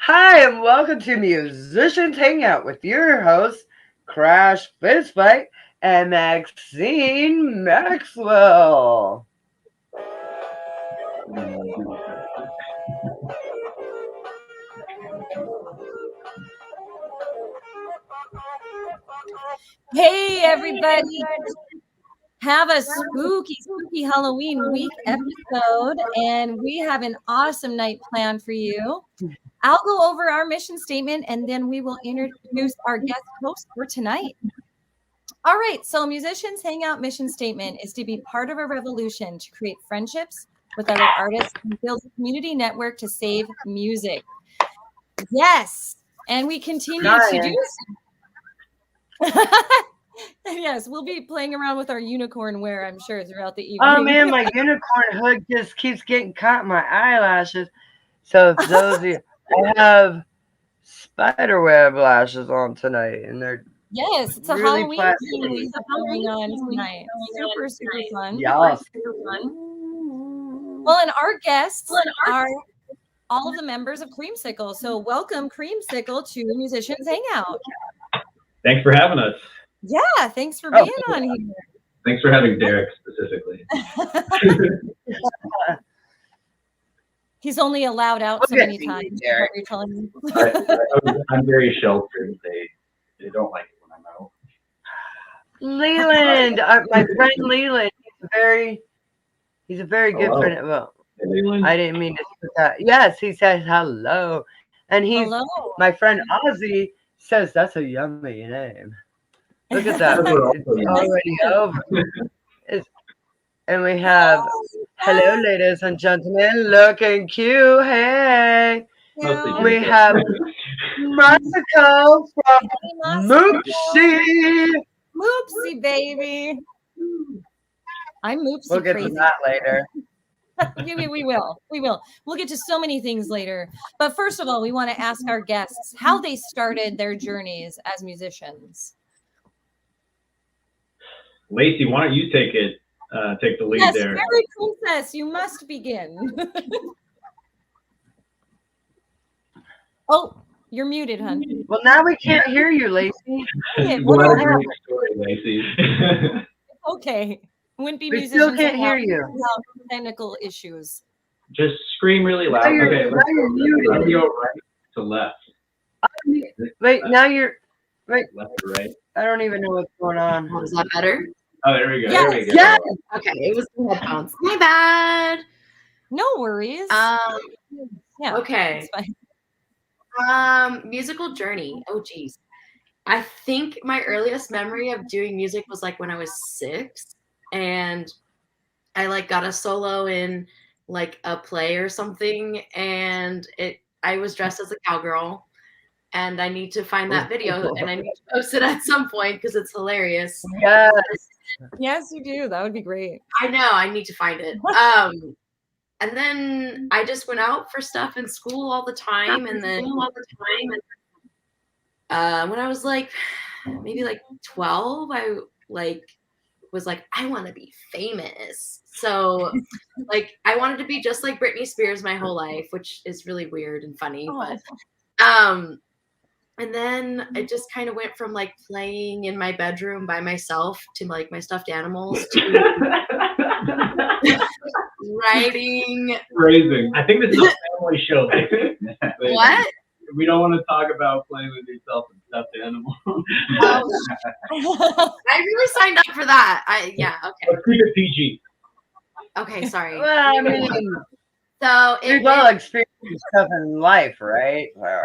Hi, and welcome to Musicians Hangout with your hosts, Crash Fistfight and Maxine Maxwell. Hey, everybody. Have a spooky Halloween week episode, and we have an awesome night planned for you. I'll go over our mission statement, and then we will introduce our guest host for tonight. All right, so Musicians Hangout mission statement is to be part of a revolution to create friendships with other artists and build a community network to save music. Yes, and we continue to do so. Yes, we'll be playing around with our unicorn wear, I'm sure, throughout the evening. Oh man, my unicorn hood just keeps getting caught in my eyelashes. So if those of you, I have spiderweb lashes on tonight, and they're yes, it's a really Halloween plastic. theme we have going on tonight. Super fun. Yes. Well, and our guests are all of the members of Creamsicle. So welcome, Creamsicle, to Musicians Hangout. Thanks for having us. Yeah, thanks for being on here. Thanks for having Derek specifically. He's only allowed out so many times. Is what you're telling me. I'm very sheltered. They don't like it when I'm out. Leland, my friend Leland, he's a very good friend. Well, Leland? I didn't mean to say that. Yes, he says hello, and my friend Ozzy says that's a yummy name. Look at that, it's already over. And we have hello, ladies and gentlemen, looking cute. Hey, we have Masako from Moopsie. Moopsie, baby. I'm Moopsie. We'll get to that later. We will. We'll get to so many things later. But first of all, we want to ask our guests how they started their journeys as musicians. Lacey, why don't you take the lead there? Yes, Fairy Princess, you must begin. Oh, you're muted, hon. Well, now we can't hear you, Lacey. Lacey. Okay. Wouldn't be we still can't hear you. Technical issues. Just scream really loud. Okay, let's go right to left. Wait, now you're right. Left to right. I don't even know what's going on. Is that better? Oh, there we go. Yes. There we go. Yes. Okay, it was the headphones. My bad. No worries. Yeah. Okay. Musical journey. Oh, geez. I think my earliest memory of doing music was like when I was 6, and I got a solo in a play or something, and I was dressed as a cowgirl. And I need to find that video, and I need to post it at some point because it's hilarious. Yes. Yes, you do. That would be great. I know. I need to find it. And then I just went out for stuff in school all the time. And then when I was maybe 12, I was I want to be famous. So I wanted to be just like Britney Spears my whole life, which is really weird and funny. Oh. But and then it just kind of went from playing in my bedroom by myself to my stuffed animals to writing. Phrasing. I think this is a family show. What? We don't want to talk about playing with yourself and stuffed animals. I really signed up for that. Okay. Let's keep it PG. Okay, sorry. Well, I mean, so we've all experienced stuff in life, right? Well.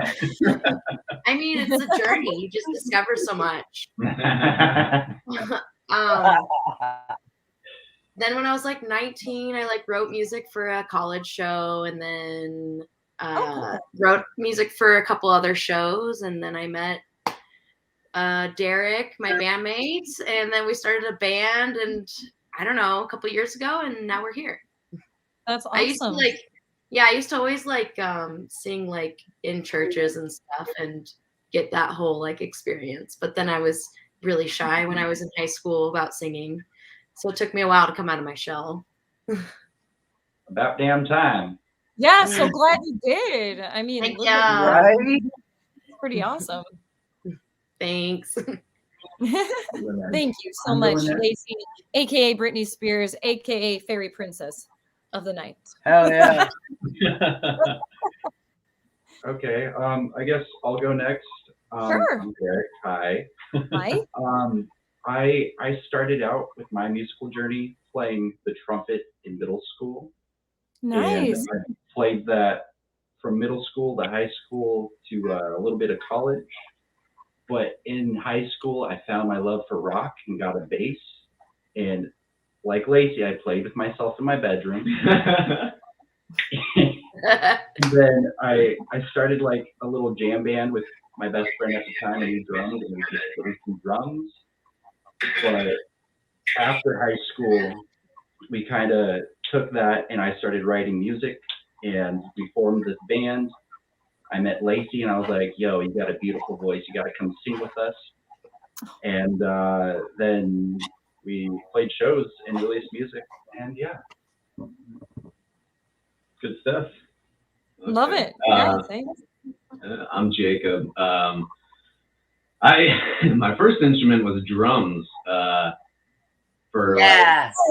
I mean, it's a journey. You just discover so much. Then when I was 19, I wrote music for a college show, and then wrote music for a couple other shows, and then I met Derek, my bandmate, and then we started a band, and I don't know, a couple years ago, and now we're here. That's awesome. I used to always sing in churches and stuff and get that whole experience. But then I was really shy when I was in high school about singing. So it took me a while to come out of my shell. About damn time. Yeah, so glad you did. I mean, Thank look you. at that. Right? It's pretty awesome. Thanks. Thank you so much, Lacey, aka Britney Spears, aka Fairy Princess of the Night. Hell yeah. Okay, I guess I'll go next. Sure. I'm Derek. Hi. Hi. I started out with my musical journey playing the trumpet in middle school. Nice. And I played that from middle school to high school to a little bit of college. But in high school, I found my love for rock and got a bass. And like Lacey, I played with myself in my bedroom. And then I started like a little jam band with my best friend at the time, and he drummed, and we just played some drums. But after high school, we kind of took that, and I started writing music, and we formed this band. I met Lacey, and I was like, "Yo, you got a beautiful voice. You got to come sing with us." And then we played shows and released music, and yeah, good stuff. Okay. Love it. Yeah, thanks. I'm Jacob. My first instrument was drums. For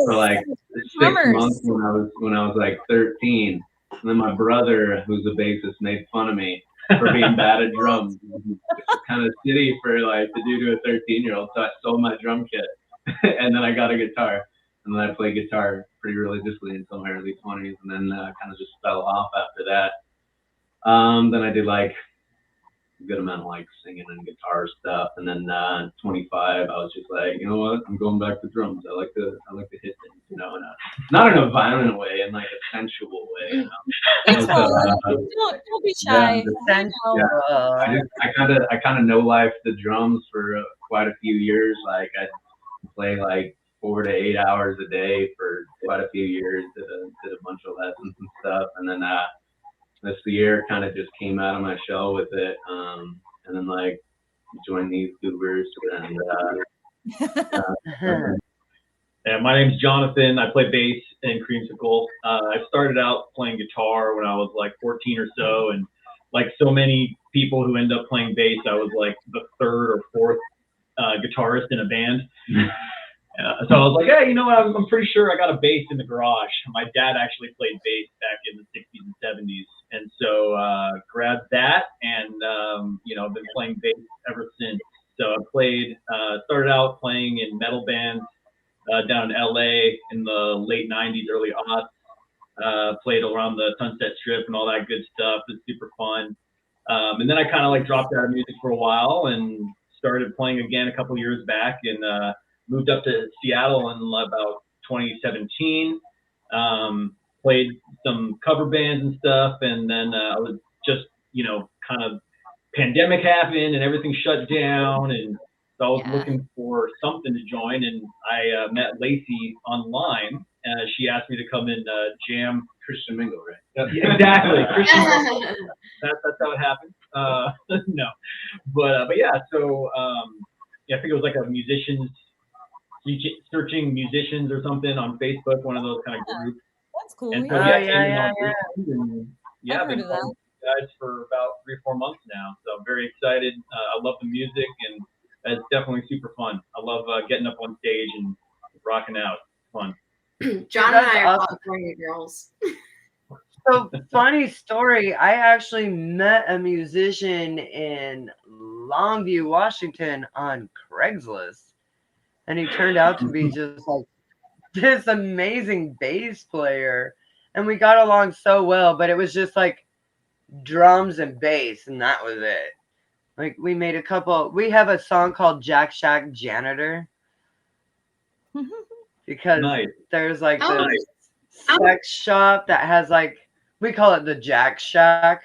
like 6 months when I was like 13. And then my brother, who's a bassist, made fun of me for being bad at drums. It's kind of shitty for like to do to a 13-year-old. So I sold my drum kit, and then I got a guitar, and then I played guitar pretty religiously until my early 20s, and then kind of just fell off after that. Then I did like a good amount of like singing and guitar stuff, and then 25, I was just like, you know what, I'm going back to drums. I like to hit things, you know, not in a violent way, in like a sensual way. You know? It's don't be shy. I kind of know life the drums for quite a few years. Like I play like 4 to 8 hours a day for quite a few years. Did a bunch of lessons and stuff, and then this year kind of just came out of my shell with it, and then like joined these goobers, and yeah, my name's Jonathan. I play bass in Creamsicle. I started out playing guitar when I was like 14 or so, and like so many people who end up playing bass, I was like the third or fourth guitarist in a band. So I was like, hey, you know what? I'm pretty sure I got a bass in the garage. My dad actually played bass back in the 60s and 70s. And so grabbed that, and you know, been playing bass ever since. So I started out playing in metal bands down in LA in the late 90s, early aughts. Played around the Sunset Strip and all that good stuff. It's super fun. And then I kind of like dropped out of music for a while and started playing again a couple years back, and moved up to Seattle in about 2017. Played some cover bands and stuff, and then I was just, you know, kind of pandemic happened and everything shut down, and so I was looking for something to join, and I met Lacey online, and she asked me to come and jam. Christian Mingle, right? Yeah, exactly. Christian Mingle. That's how it happened. No, but yeah, so yeah, I think it was like a musicians, searching musicians or something on Facebook, one of those kind of groups. That's cool. And so, yeah, I've been following you guys for about 3 or 4 months now, so I'm very excited. I love the music, and it's definitely super fun. I love getting up on stage and rocking out. It's fun. John and I are California girls. So, funny story. I actually met a musician in Longview, Washington on Craigslist. And he turned out to be just like this amazing bass player. And we got along so well, but it was just like drums and bass, and that was it. Like we have a song called Jack Shack Janitor. Because there's like this sex shop that has like, we call it the Jack Shack.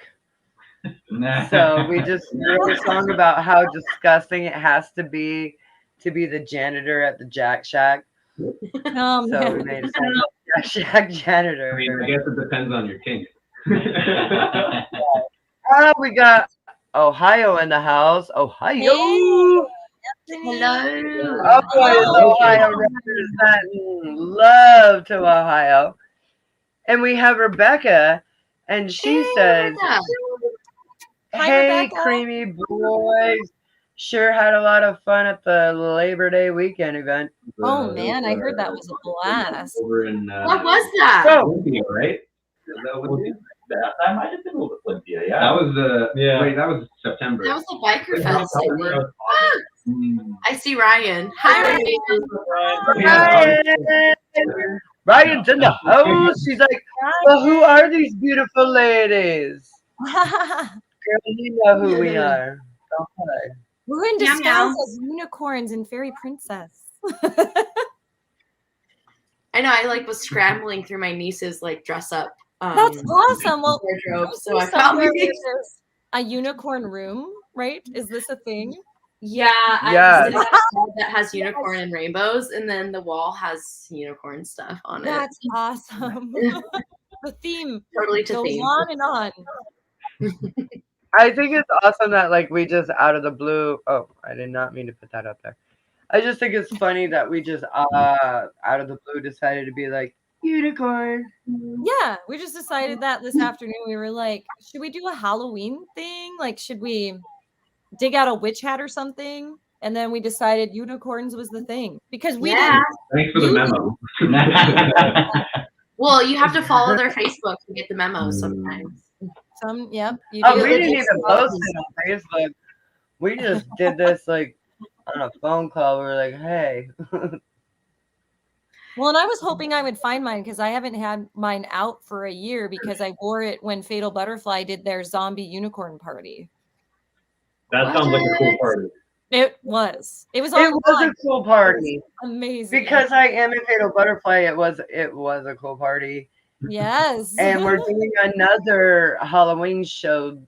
So we just wrote a song about how disgusting it has to be the janitor at the Jack Shack. So we made a song called Jack Shack Janitor. I mean, I guess it depends on your kink. We got Ohio in the house. Ohio. Hey. Hello. Ohio representing love to Ohio. And we have Rebecca, And she says, Hi, "Hey, Rebecca. creamy boys. Sure had a lot of fun at the Labor Day weekend event." Oh man, I heard that was a blast. Over in What was that? So, Olympia, right? That might have been Olympia, yeah. That was Yeah. wait, that was September. That was the biker fest. September. I see Ryan. Hi, Ryan! Ryan's in the house. She's like, "Well, who are these beautiful ladies?" Girl, you know who we are. Don't play. We're in Meow, disguise meow. as unicorns and fairy princess. I know. I like was scrambling through my niece's like dress up. That's awesome. Well, wardrobe, so I somewhere found where these. there's a unicorn room, right? Is this a thing? Yeah, Yes. I did a wall that has unicorn and rainbows, and then the wall has unicorn stuff on it. That's awesome. The theme Totally to goes theme. on and on. I think it's awesome that like we just out of the blue. Oh, I did not mean to put that up there. I just think it's funny that we just out of the blue decided to be like unicorn. Yeah, we just decided that this afternoon. We were like, should we do a Halloween thing? Like, should we dig out a witch hat or something? And then we decided unicorns was the thing because we didn't. Thanks for the memo. Well, you have to follow their Facebook to get the memos sometimes. Yep. You Oh, do. we didn't even post it on Facebook. We just did this like on a phone call. We were like, "Hey." Well, and I was hoping I would find mine because I haven't had mine out for a year because I wore it when Fatal Butterfly did their zombie unicorn party. That sounds like a cool party. It was. It was. It was a cool party. Amazing. Because I am a Fatal Butterfly, it was a cool party. Yes. And we're doing another Halloween show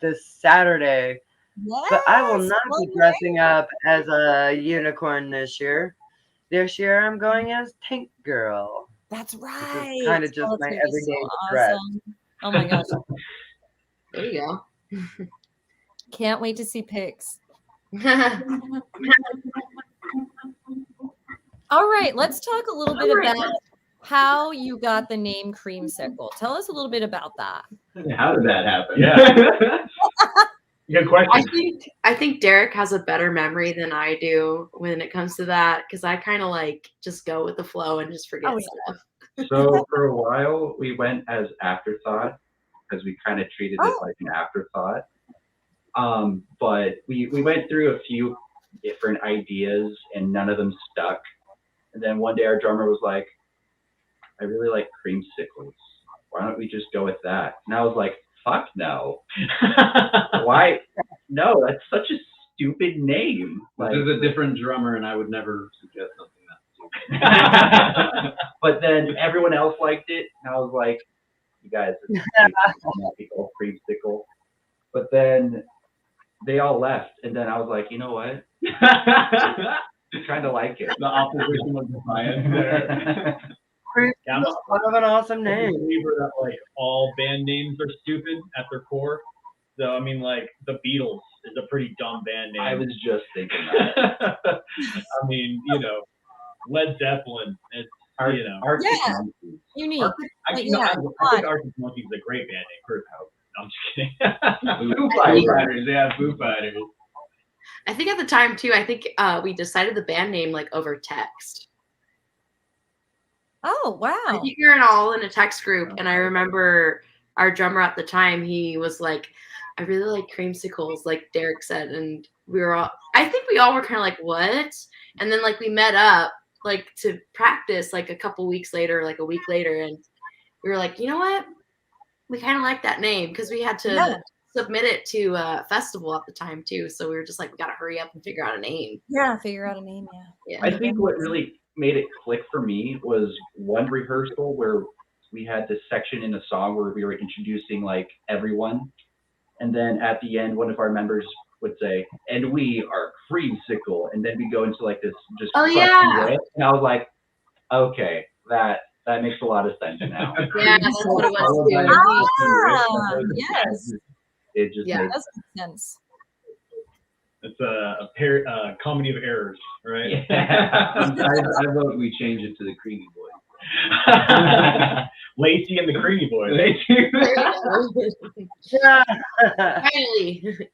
this Saturday. Yes. But I will not be dressing up as a unicorn this year. This year I'm going as Tank Girl. That's right. Kind of just my everyday dress. Awesome. Oh my gosh. There you go. Can't wait to see pics. All right, let's talk a little bit about how you got the name Creamsicle. Tell us a little bit about that. How did that happen? Yeah. Good question. I think Derek has a better memory than I do when it comes to that because I kind of like just go with the flow and just forget stuff. So for a while we went as Afterthought because we kind of treated it like an afterthought. But we went through a few different ideas and none of them stuck. And then one day our drummer was like, "I really like creamsicles. Why don't we just go with that?" And I was like, "Fuck no." Why? No, that's such a stupid name. Like, there's a different drummer and I would never suggest something that stupid. But then everyone else liked it. And I was like, "You guys, it's called creamsicle." But then they all left. And then I was like, you know what? Kind of like it. The opposition was defiant there. Yeah, I'm What of an awesome a name. believer that like all band names are stupid at their core. So I mean, like the Beatles is a pretty dumb band name. I was just thinking that. I mean, you know, Led Zeppelin. It's you know, Arctic Yeah. Monkeys. Unique. Actually, But no, yeah, I think Arctic Monkeys is a great band name. Kurt Cobain. No, I'm just kidding. Foo Fighters. Yeah, Foo Fighters. I think at the time too, I think we decided the band name like over text. Oh, wow. I think we were all in a text group, and I remember our drummer at the time, he was like, "I really like creamsicles," like Derek said, and we were all, I think we all were kind of like, "What?" And then like we met up like to practice like a couple weeks later, like a week later, and we were like, you know what? We kind of like that name because we had to submit it to a festival at the time too. So we were just like, we got to hurry up and figure out a name. Yeah, figure out a name. Yeah. I think what really made it click for me was one rehearsal where we had this section in a song where we were introducing like everyone. And then at the end, one of our members would say, "And we are Creamsicle." And then we go into like this just riff. And I was like, okay, that makes a lot of sense now. Yeah, that's what it was too. Yes. It just That makes does make sense. It's a comedy of errors, right? Yeah. I vote we change it to the Creamy Boys. Lacey and the Creamy Boys. Finally.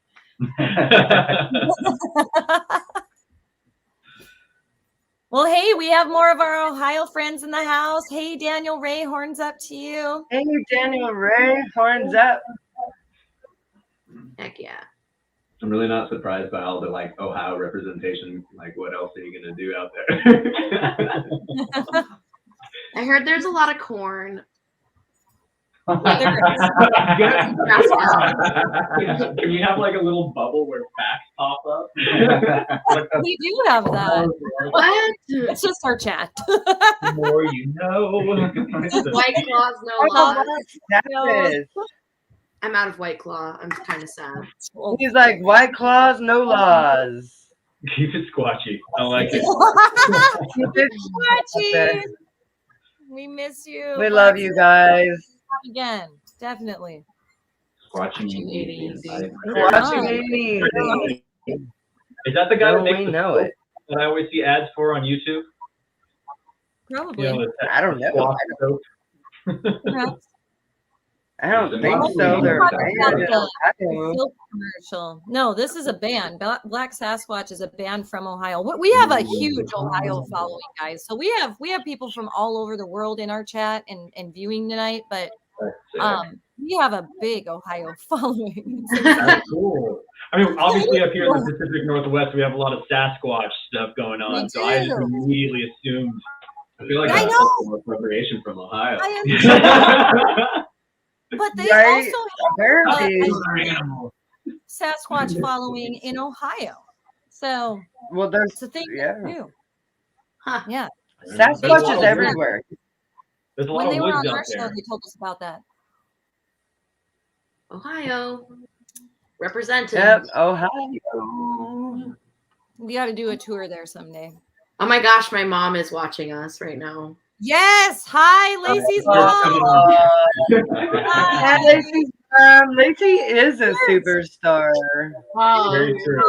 Well, hey, we have more of our Ohio friends in the house. Hey, Daniel Ray, horns up to you. Hey, Daniel Ray, horns up. Heck yeah. I'm really not surprised by all the like Ohio representation. Like, what else are you gonna do out there? I heard there's a lot of corn. Can you have like a little bubble where facts pop up? We do have that. What? It's just our chat. The more you know. White Claws, no laws. I'm out of White Claw. I'm kind of sad. He's like, White Claws, no laws. Keep it squatchy. I like it. Keep it squatchy. We miss you. We love you guys. Again, definitely. Watching Watching Is that the guy that makes we know it? That I always see ads for on YouTube? Probably. You know, I don't know. Perhaps. I don't think so. They're commercial. No, this is a band. Black Sasquatch is a band from Ohio. We have a huge Ohio following, guys. So we have people from all over the world in our chat and viewing tonight, but we have a big Ohio following. That's cool. I mean, obviously up here in the Pacific Northwest, we have a lot of Sasquatch stuff going on. So I just immediately assumed. I feel like that's also appropriation from Ohio. But they also have a Sasquatch following in Ohio. So, well, there's the thing too. Huh. Yeah. Sasquatch is everywhere. When they were on our show, they told us about that. Ohio. Represented. Yep, Ohio. We got to do a tour there someday. Oh my gosh, my mom is watching us right now. Yes. Hi, Lacey's mom. Hi, Lacey's mom. Lacey is a superstar. Oh, very true.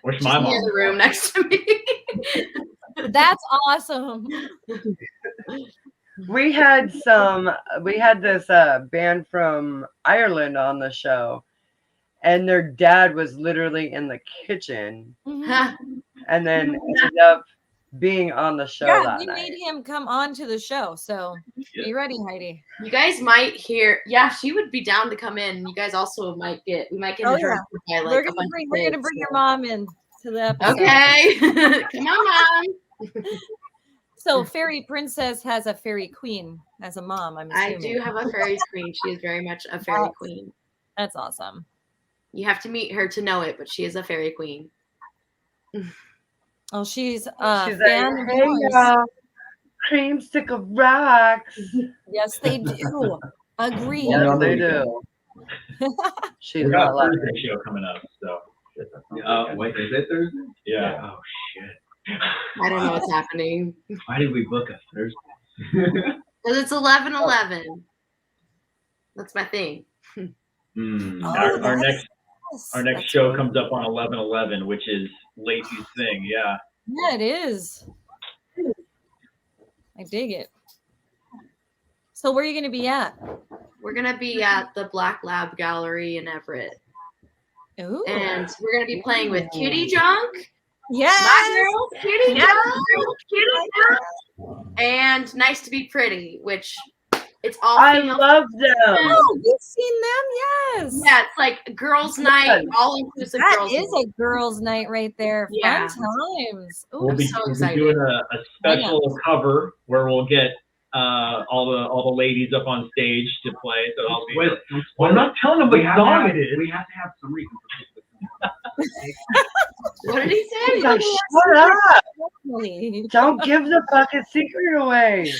Wish my mom in the room next to me. That's awesome. We had this band from Ireland on the show, and their dad was literally in the kitchen, and then ended up being on the show that we night. made him come on to the show. So, are you ready, Heidi? You guys might hear. Yeah, she would be down to come in. You guys also might get. We might get. We're gonna bring your mom in to the episode. Okay, come on, mom. So, Fairy Princess has a fairy queen as a mom. I'm assuming. I do have a fairy queen. She is very much a fairy queen. That's awesome. You have to meet her to know it, but she is a fairy queen. Oh, she's a fan of yours. Creamsicle rocks. Yes, they do. Agree. Yes, they do. She's got a Thursday show coming up, so. Wait, is it Thursday? Yeah. Oh shit. I don't know what's happening. Why did we book a Thursday? Because it's 11/11. That's my thing. Our next show comes up on 11/11, which is Lacey's thing. Yeah. Yeah, it is. I dig it. So where are you going to be at? We're going to be at the Black Lab Gallery in Everett. Ooh. And we're going to be playing with Cutie Junk. Yes. My girl, Cutie Junk. And Nice to Be Pretty, which it's all female. I love them. Oh, you've seen them? Yes. Yeah, it's like girls' night, all inclusive. That is a girls' night right there. Yeah. Fun times. Ooh, We'll be doing a special cover where we'll get all the ladies up on stage to play. So I'll be. Well, I'm not telling them what song it is. We have to have some reason. What did he say? He's like, shut up. Don't give the fucking secret away.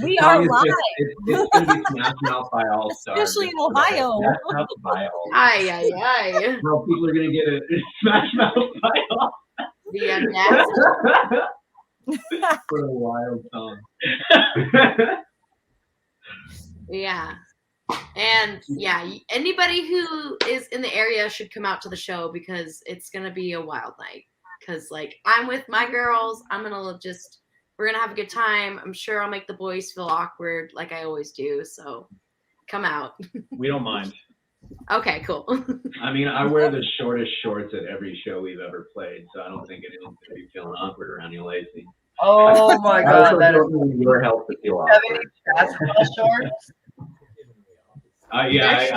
We are live. It's going to be Smash Mouth by All Stars. Especially in Ohio. Smash Mouth by All Stars. Aye. Well, people are going to get a Smash Mouth by All Stars. For a wild song. Yeah. And yeah, anybody who is in the area should come out to the show because it's going to be a wild night. because like I'm with my girls. We're gonna have a good time. I'm sure I'll make the boys feel awkward like I always do. So come out. We don't mind. Okay, cool. I mean, I wear the shortest shorts at every show we've ever played, so I don't think anyone's gonna be feeling awkward around you, Lacey. Oh my God, that is your help to feel awkward. basketball shorts. Yeah,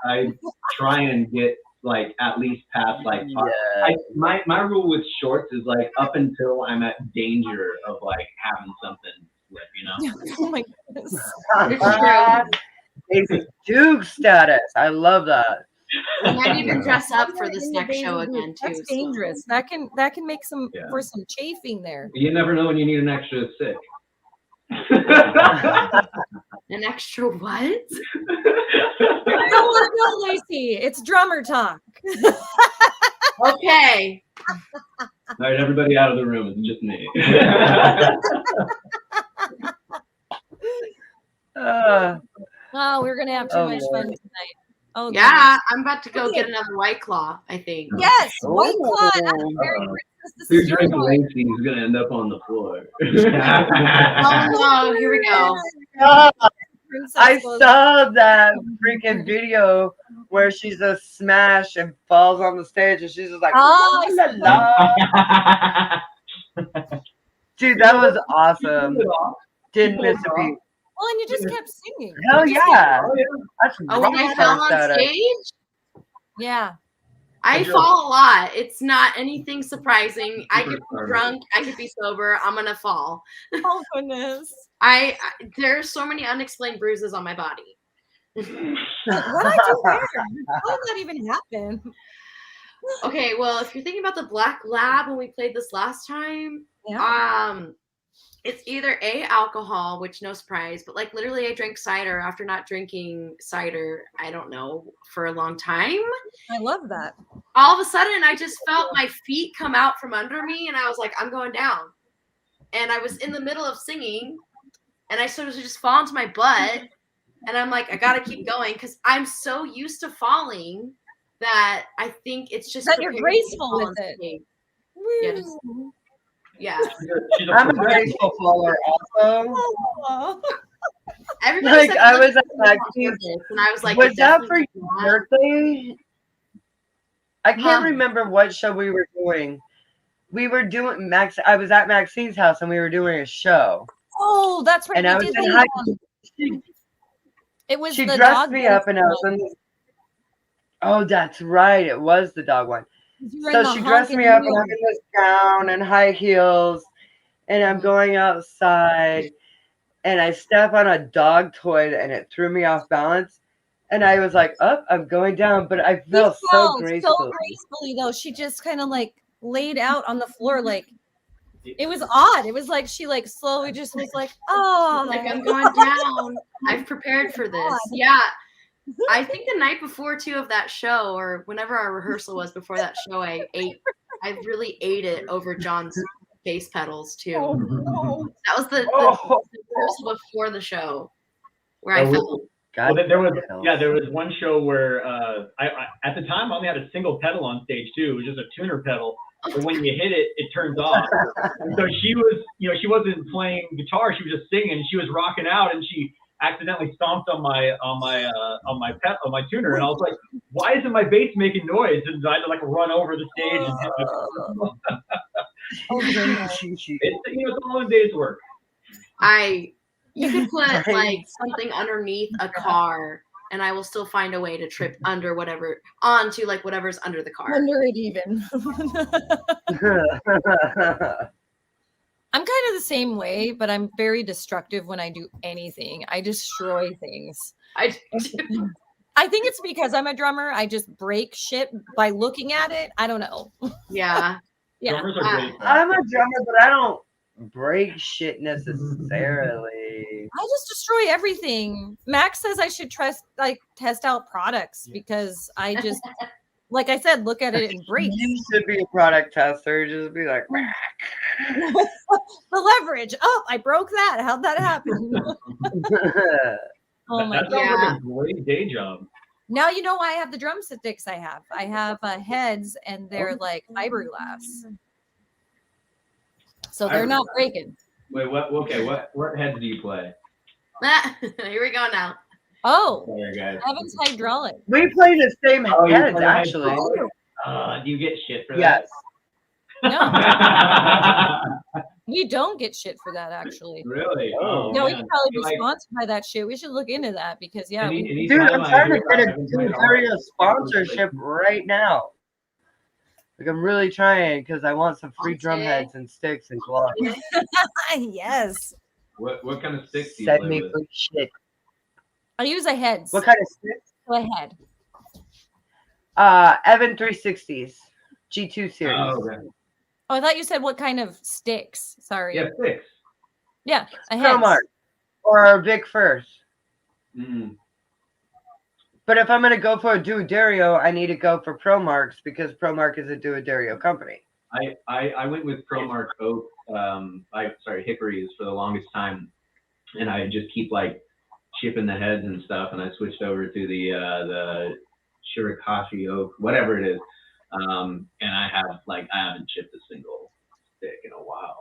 I try and get like at least past like my rule with shorts is like up until I'm at danger of like having something slip, you know. Oh my goodness. It's Duke status. I love that. We might even dress up for this next show again too. That's dangerous. So. That can make for some chafing there. You never know when you need an extra sick. An extra what? No, Lacey. It's drummer talk. Okay. All right, everybody out of the room. It's just me. Oh, we're gonna have too much fun tonight. Oh yeah, I'm about to go get another White Claw, I think. Yes, White Claw. That's very Who drinks Lacey is gonna end up on the floor. Oh no, here we go. I saw that freaking video where she's a smash and falls on the stage and she's just like, la, la, la. Dude, that was awesome. Didn't miss a beat. Well, and you just kept singing. Hell yeah. Oh, when I fell on stage? Yeah. I fall a lot. It's not anything surprising. I could be drunk. I could be sober. I'm going to fall. Oh, goodness. There's so many unexplained bruises on my body. What I do there? How did that even happen? Okay, well, if you're thinking about the Black Lab when we played this last time, it's either alcohol, which no surprise, but like literally I drank cider after not drinking cider, I don't know, for a long time. I love that. All of a sudden I just felt my feet come out from under me and I was like, I'm going down. And I was in the middle of singing and I sort of just fall into my butt and I'm like, I got to keep going because I'm so used to falling that I think it's just that you're graceful with it. Yeah. I'm a graceful faller also. Everybody like I was at Maxine's and I was like, was that for your birthday? I can't remember what show we were doing. We were doing I was at Maxine's house and we were doing a show. Oh, that's right. And I was in high school. It was she dressed me up and I was in oh, that's right. It was the dog one. So she dressed me up and I'm in this gown and high heels and I'm going outside and I step on a dog toy and it threw me off balance. And I was like, oh, I'm going down. But I felt so gracefully. So gracefully, though. She just kind of like laid out on the floor. Like, it was odd. It was like she like slowly just was like, oh. Like, I'm going down. I've prepared for this. Yeah. I think the night before too of that show, or whenever our rehearsal was before that show, I really ate it over John's bass pedals too. Oh, no. That was the rehearsal before the show where I felt. Well, there was one show where I at the time I only had a single pedal on stage too. It was just a tuner pedal. But when you hit it, it turns off. And so she was, she wasn't playing guitar. She was just singing. She was rocking out, and she accidentally stomped on my tuner, and I was like, "Why isn't my bass making noise?" And I had to like run over the stage and hit it's a long day's work. You could put like something underneath a car, and I will still find a way to trip onto whatever's under the car. Under it even. I'm kind of the same way, but I'm very destructive when I do anything. I destroy things. I think it's because I'm a drummer. I just break shit by looking at it. I don't know. Yeah. Yeah. I'm a drummer, but I don't break shit necessarily. I just destroy everything. Max says I should test out products because I just like I said, look at it and break. You should be a product tester. Just be like, the leverage. Oh, I broke that. How'd that happen? Oh my god. That sounds like a great day job. Now you know why I have the drumsticks I have. I have heads, and they're like fiberglass. So they're not breaking. Wait, what? Okay, what heads do you play? Here we go now. Oh, Sorry, guys. Evan's hydraulic. We play the same heads, actually. Do you get shit for Yes. that? No, we don't get shit for that, actually. Really? Oh, no, we man. could probably be Like, sponsored by that shit. We should look into that because dude, I'm trying to get a Stereo sponsorship right now. Like, I'm really trying because I want some free drum heads and sticks and gloves. Yes. What kind of sticks do you Send play me with? free shit. I use a heads. What kind of sticks? A head. Evan 360s, G2 series. Oh, okay. Oh, I thought you said what kind of sticks. Sorry. Yeah, sticks. Yeah, a heads. Promark or Vic First. Mm. But if I'm going to go for a duodario, I need to go for Promarks because Promark is a duodario company. I went with Promark Oak, hickories for the longest time, and I just keep like chipping the heads and stuff, and I switched over to the Shirakashi Oak, whatever it is, and I haven't chipped a single stick in a while.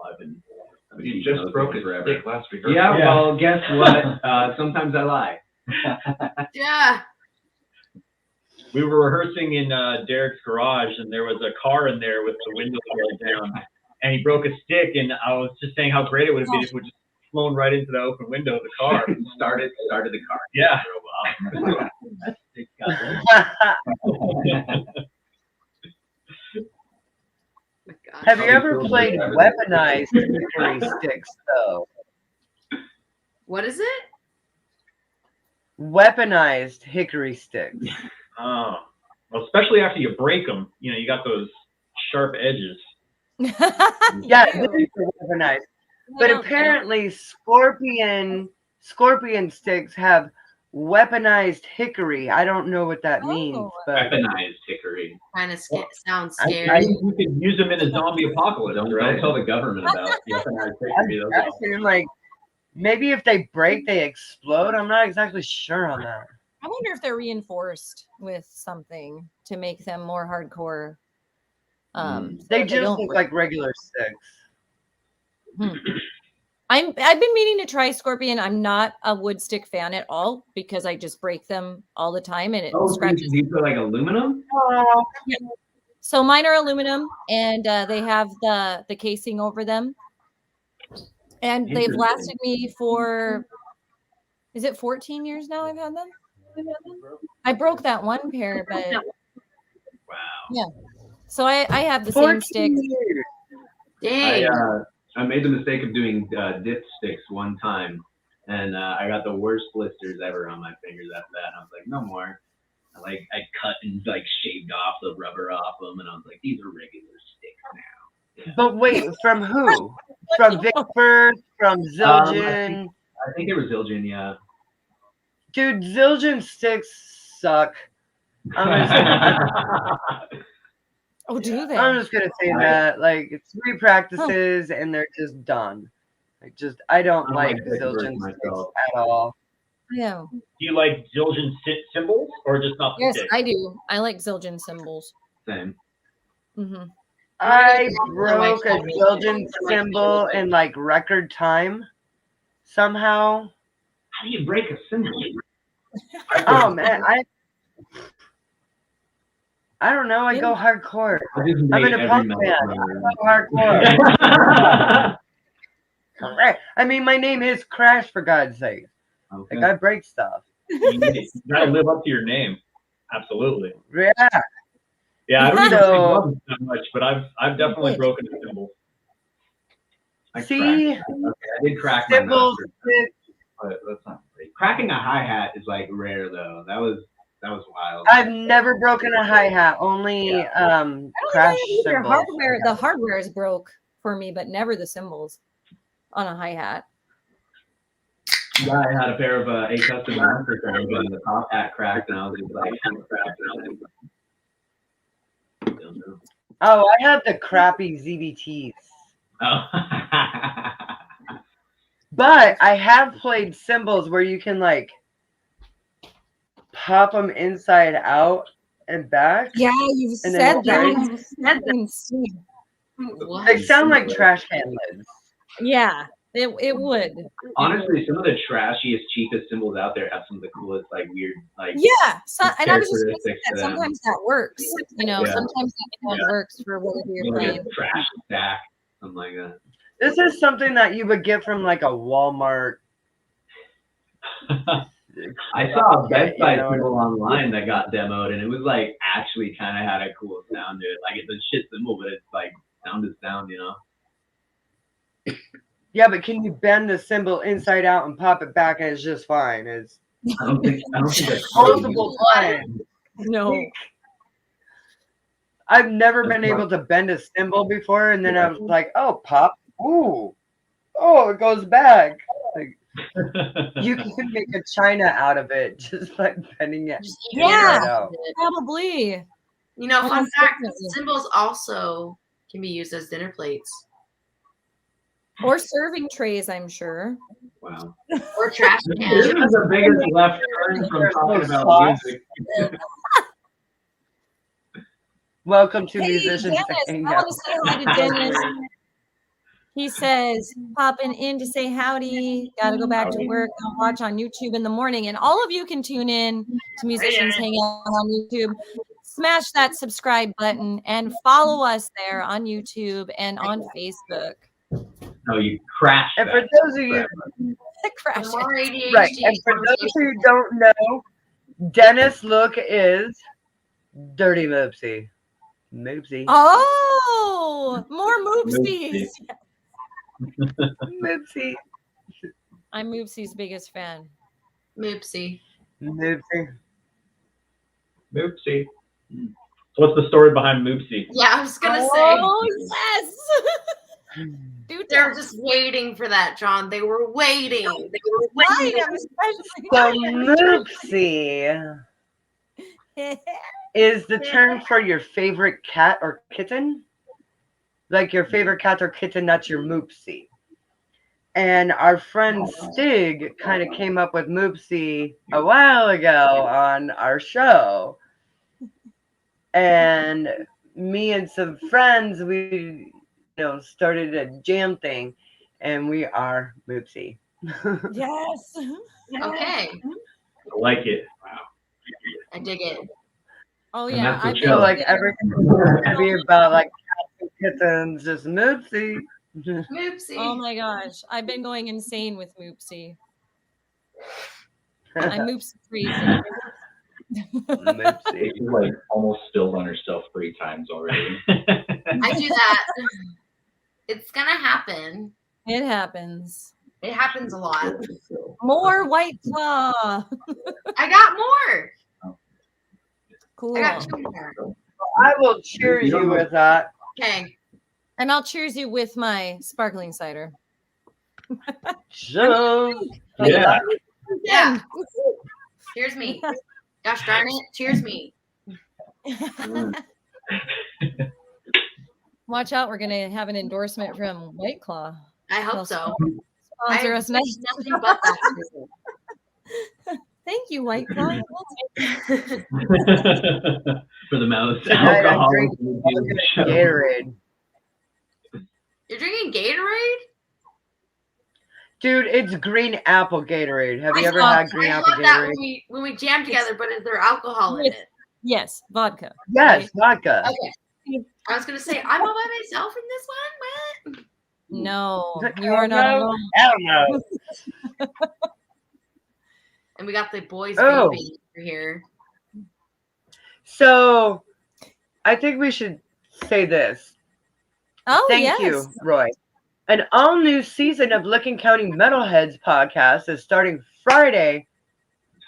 You just broke a stick last week. Yeah, well, guess what? Sometimes I lie. Yeah. We were rehearsing in Derek's garage, and there was a car in there with the windows rolled down, and he broke a stick, and I was just saying how great it would have been if we just flown right into the open window of the car. started the car. Yeah. Have you ever played weaponized hickory sticks, though? What is it? Weaponized hickory sticks. Oh, well, especially after you break them, you got those sharp edges. Yeah, these are weaponized. But apparently, scorpion sticks have weaponized hickory. I don't know what that means, but Weaponized hickory. Kind of sounds scary. You could use them in a zombie apocalypse, right? Don't tell the government about weaponized hickory. I'm like, maybe if they break, they explode. I'm not exactly sure on that. I wonder if they're reinforced with something to make them more hardcore. They just look like regular sticks. I've been meaning to try scorpion. I'm not a wood stick fan at all because I just break them all the time and it scratches. These are like aluminum? Yeah. So mine are aluminum and they have the casing over them. And they've lasted me for, is it 14 years now I've had them? I broke that one pair, but wow. Yeah. So I have the same sticks. Dang. I made the mistake of doing dip sticks one time, and I got the worst blisters ever on my fingers after that. And I was like, no more. I cut and shaved off the rubber off them, and I was like, these are regular sticks now. Yeah. But wait, from who? From Vic First? From Zildjian? I think they were Zildjian, yeah. Dude, Zildjian sticks suck. Oh, do they? I'm just gonna say that. Like, it's 3 practices and they're just done. I don't like Zildjian sticks at all. Yeah. Do you like Zildjian symbols or just not? Yes, I do. I like Zildjian symbols. Same. Mm-hmm. I broke a Zildjian symbol in record time somehow. How do you break a symbol? Oh man, I don't know. I go hardcore. I'm in a punk band. I go hardcore. I mean, my name is Crash, for God's sake. Okay. I break stuff. You gotta live up to your name. Absolutely. Yeah. Yeah, I don't even love it that much, but I've definitely broken a symbol. See? Okay, I did crack symbols. But that's not great. Cracking a hi-hat is rare though. That was wild. I've never broken a hi-hat, only crash cymbals. The hardware is broke for me, but never the cymbals on a hi-hat. Yeah, I had a pair of a custom master frames and the top hat cracked, and I was just oh, I have the crappy ZBTs. Oh. But I have played cymbals where you can pop them inside out and back. Yeah, you've And said then that. They sound like trash can lids. Yeah, it would. Honestly, some of the trashiest, cheapest symbols out there have some of the coolest, like weird, like Yeah, so, and I was just gonna say characteristics that to them. sometimes that works. You know, Yeah. sometimes that works for whatever you're Like playing. a trash stack, something like that. This is something that you would get from like a Walmart. I saw a Best Buy you know, symbol online that got demoed, and it was like actually kind of had a cool sound to it. Like it's a shit symbol, but it's like sound is sound, you know. Yeah, but can you bend the symbol inside out and pop it back, and it's just fine? It's I don't think that's multiple times. No. I've never been able to bend a symbol before, and then I was like, "Oh, pop! Ooh, oh, it goes back." Like, you can make a china out of it just by bending it. Yeah, right out. probably. You know, fun Almost fact: definitely. symbols also can be used as dinner plates Or serving trays, I'm sure. Wow. or trash This cans. is the biggest left turn from talking about music. Welcome to Hey, Musicians Dennis, I Hangout. want to say hi to Dennis. He says, popping in to say howdy. Got to go back to work. I'll watch on YouTube in the morning. And all of you can tune in to Musicians Hangout on YouTube. Smash that subscribe button and follow us there on YouTube and on Facebook. No, you crashed. And for those of you, Crash More it. ADHD. right, and for those who don't know, Dennis look is Dirty Moopsy. Moopsy. Oh, more Moopsies. Moopsy. I'm Moopsy's biggest fan. Moopsy. Moopsy. Moopsy. So what's the story behind Moopsy? Yeah, I was gonna say. Oh, yes. Dude, They're just waiting for that, John. They were waiting. They were I waiting. am especially. So Moopsy is the term for your favorite cat or kitten. Like your favorite cat or kitten, that's your Moopsy. And our friend Stig kind of came up with Moopsy a while ago on our show. And me and some friends, we started a jam thing, and we are Moopsy. Yes. Okay. I like it. Wow. I dig it. Oh And yeah, that's the I've show. So like everything's gonna be about like cats and kittens, just Moopsy. Moopsy. Oh my gosh, I've been going insane with Moopsy. I'm Moopsy crazy. Moopsy. She's like almost spilled on herself 3 times already. I do that. It's gonna happen. It happens. It happens a lot. More White Claw. I got more. Cool. I got 2 more. I will cheers you with that. Okay. And I'll cheers you with my sparkling cider. So Yeah. Yeah. Cheers me. Gosh darn it. Cheers me. Watch out, we're gonna have an endorsement from White Claw. I hope so. Sponsor I us next. nothing but that. Thank you, White Claw. For the most tonight I'm alcohol. drinking Gatorade. You're drinking Gatorade? Dude, it's green apple Gatorade. Have you ever thought- had green I apple thought that Gatorade? when we jammed together, but is there alcohol in it? Yes, vodka. Yes, vodka. Okay. I was gonna say I'm all by myself in this one. What? No, you are not No, alone. I don't know. And we got the boys Oh. baby over here. So, I think we should say this. Oh, Thank yes. you, Roy. An all-new season of Licking County Metalheads podcast is starting Friday.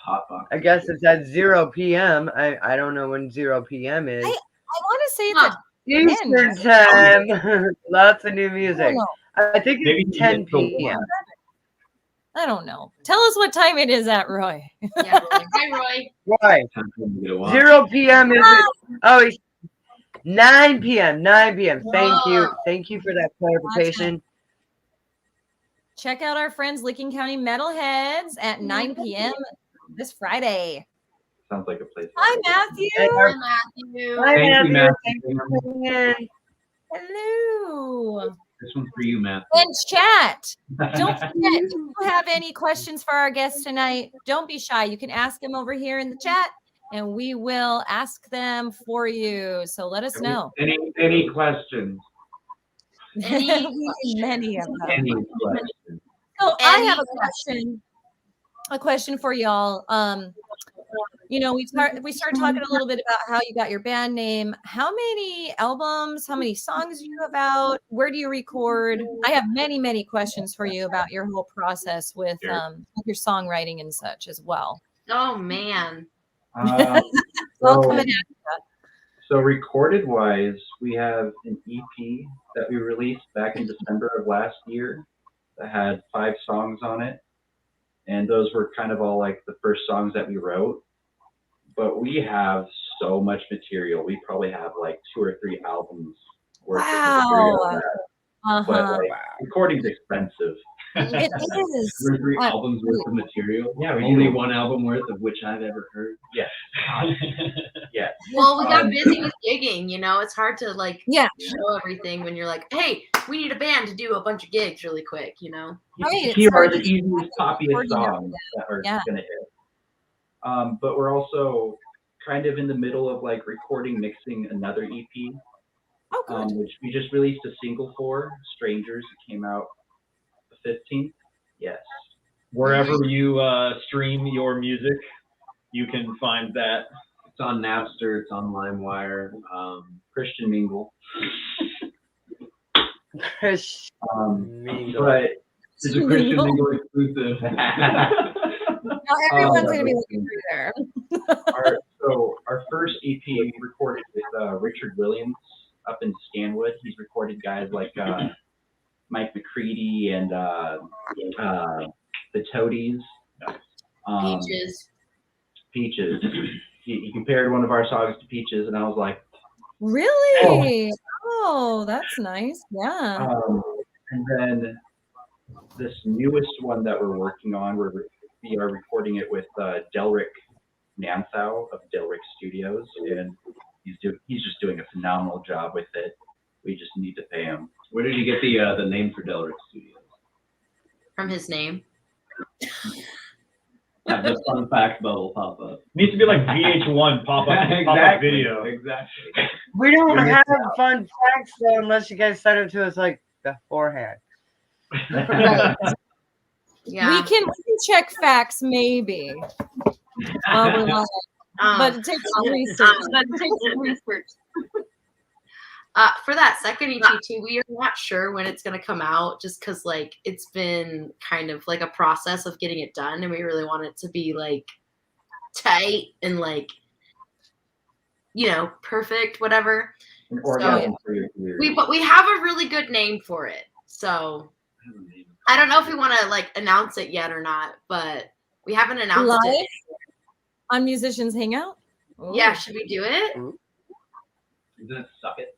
Hot box. I guess it's at 0 p.m. I don't know when 0 p.m. is. I want to say it's Huh. at Eastern time. Lots of new music. know. I think Maybe it's 10 it's till p.m. I don't know. Tell us what time it is at, Roy. Yeah. Hi, Roy. Why? Time for me to get a walk. 0 p.m. is it? Oh, it's 9 p.m. 9 p.m. Thank you. Whoa. Thank you for that clarification. Check out our friends Licking County Metalheads at 9 p.m. this Friday. Sounds like a place. Hi, Matthew. Hi, Matthew. Hi, Thank you, Matthew. Matthew. Thanks for coming in. Hello. This one's for you, Matthew. And chat. Don't forget, if you have any questions for our guests tonight, don't be shy. You can ask them over here in the chat, and we will ask them for you. So let us know. Any questions? Many of them. Any questions? So I have a question for y'all. You know, we started talking a little bit about how you got your band name. How many albums, how many songs do you have out? Where do you record? I have many questions for you about your whole process with your songwriting and such as well. Oh man. So recorded wise, we have an EP that we released back in December of last year that had 5 songs on it. And those were kind of all like the first songs that we wrote. But we have so much material. We probably have like 2 or 3 albums worth of material. But like, recording's expensive. It is. 2 or 3 albums worth of material. Yeah, only 1 album worth of which I've ever heard. Yes. Yeah. Well, we got busy with gigging, you know. It's hard to like show everything when you're like, hey, we need a band to do a bunch of gigs really quick, you know. Right. Here are the easiest, poppiest songs that are gonna hit. But we're also kind of in the middle of like recording, mixing another EP, which we just released a single for, Strangers. It came out the 15th. Yes. Wherever you stream your music, you can find that. It's on Napster. It's on LimeWire. Christian Mingle. Christian Mingle. But it's a Christian Mingle exclusive. Now everyone's going to be looking through there. Our first EP we recorded with Richard Williams up in Stanwood. He's recorded guys like Mike McCready and the Toadies. Peaches. He compared one of our songs to Peaches, and I was like, really? Oh, that's nice. Yeah. And then this newest one that we're working on, we are recording it with Delric Namthau of Delric Studios, and he's just doing a phenomenal job with it. We just need to pay him. Where did you get the name for Delric Studios? From his name. Have the fun fact bubble pop up. Needs to be like VH1 pop up video. Exactly. We don't have fun facts though unless you guys send it to us like beforehand. Right. Yeah. We can check facts maybe. But it takes some research. For that second EP too, we are not sure when it's going to come out, just because like it's been kind of like a process of getting it done, and we really want it to be like tight and like, you know, perfect, whatever. But we have a really good name for it, so I don't know if we want to like announce it yet or not, but we haven't announced it on Musicians Hangout. Ooh. Yeah, should we do it? Isn't it Suck It?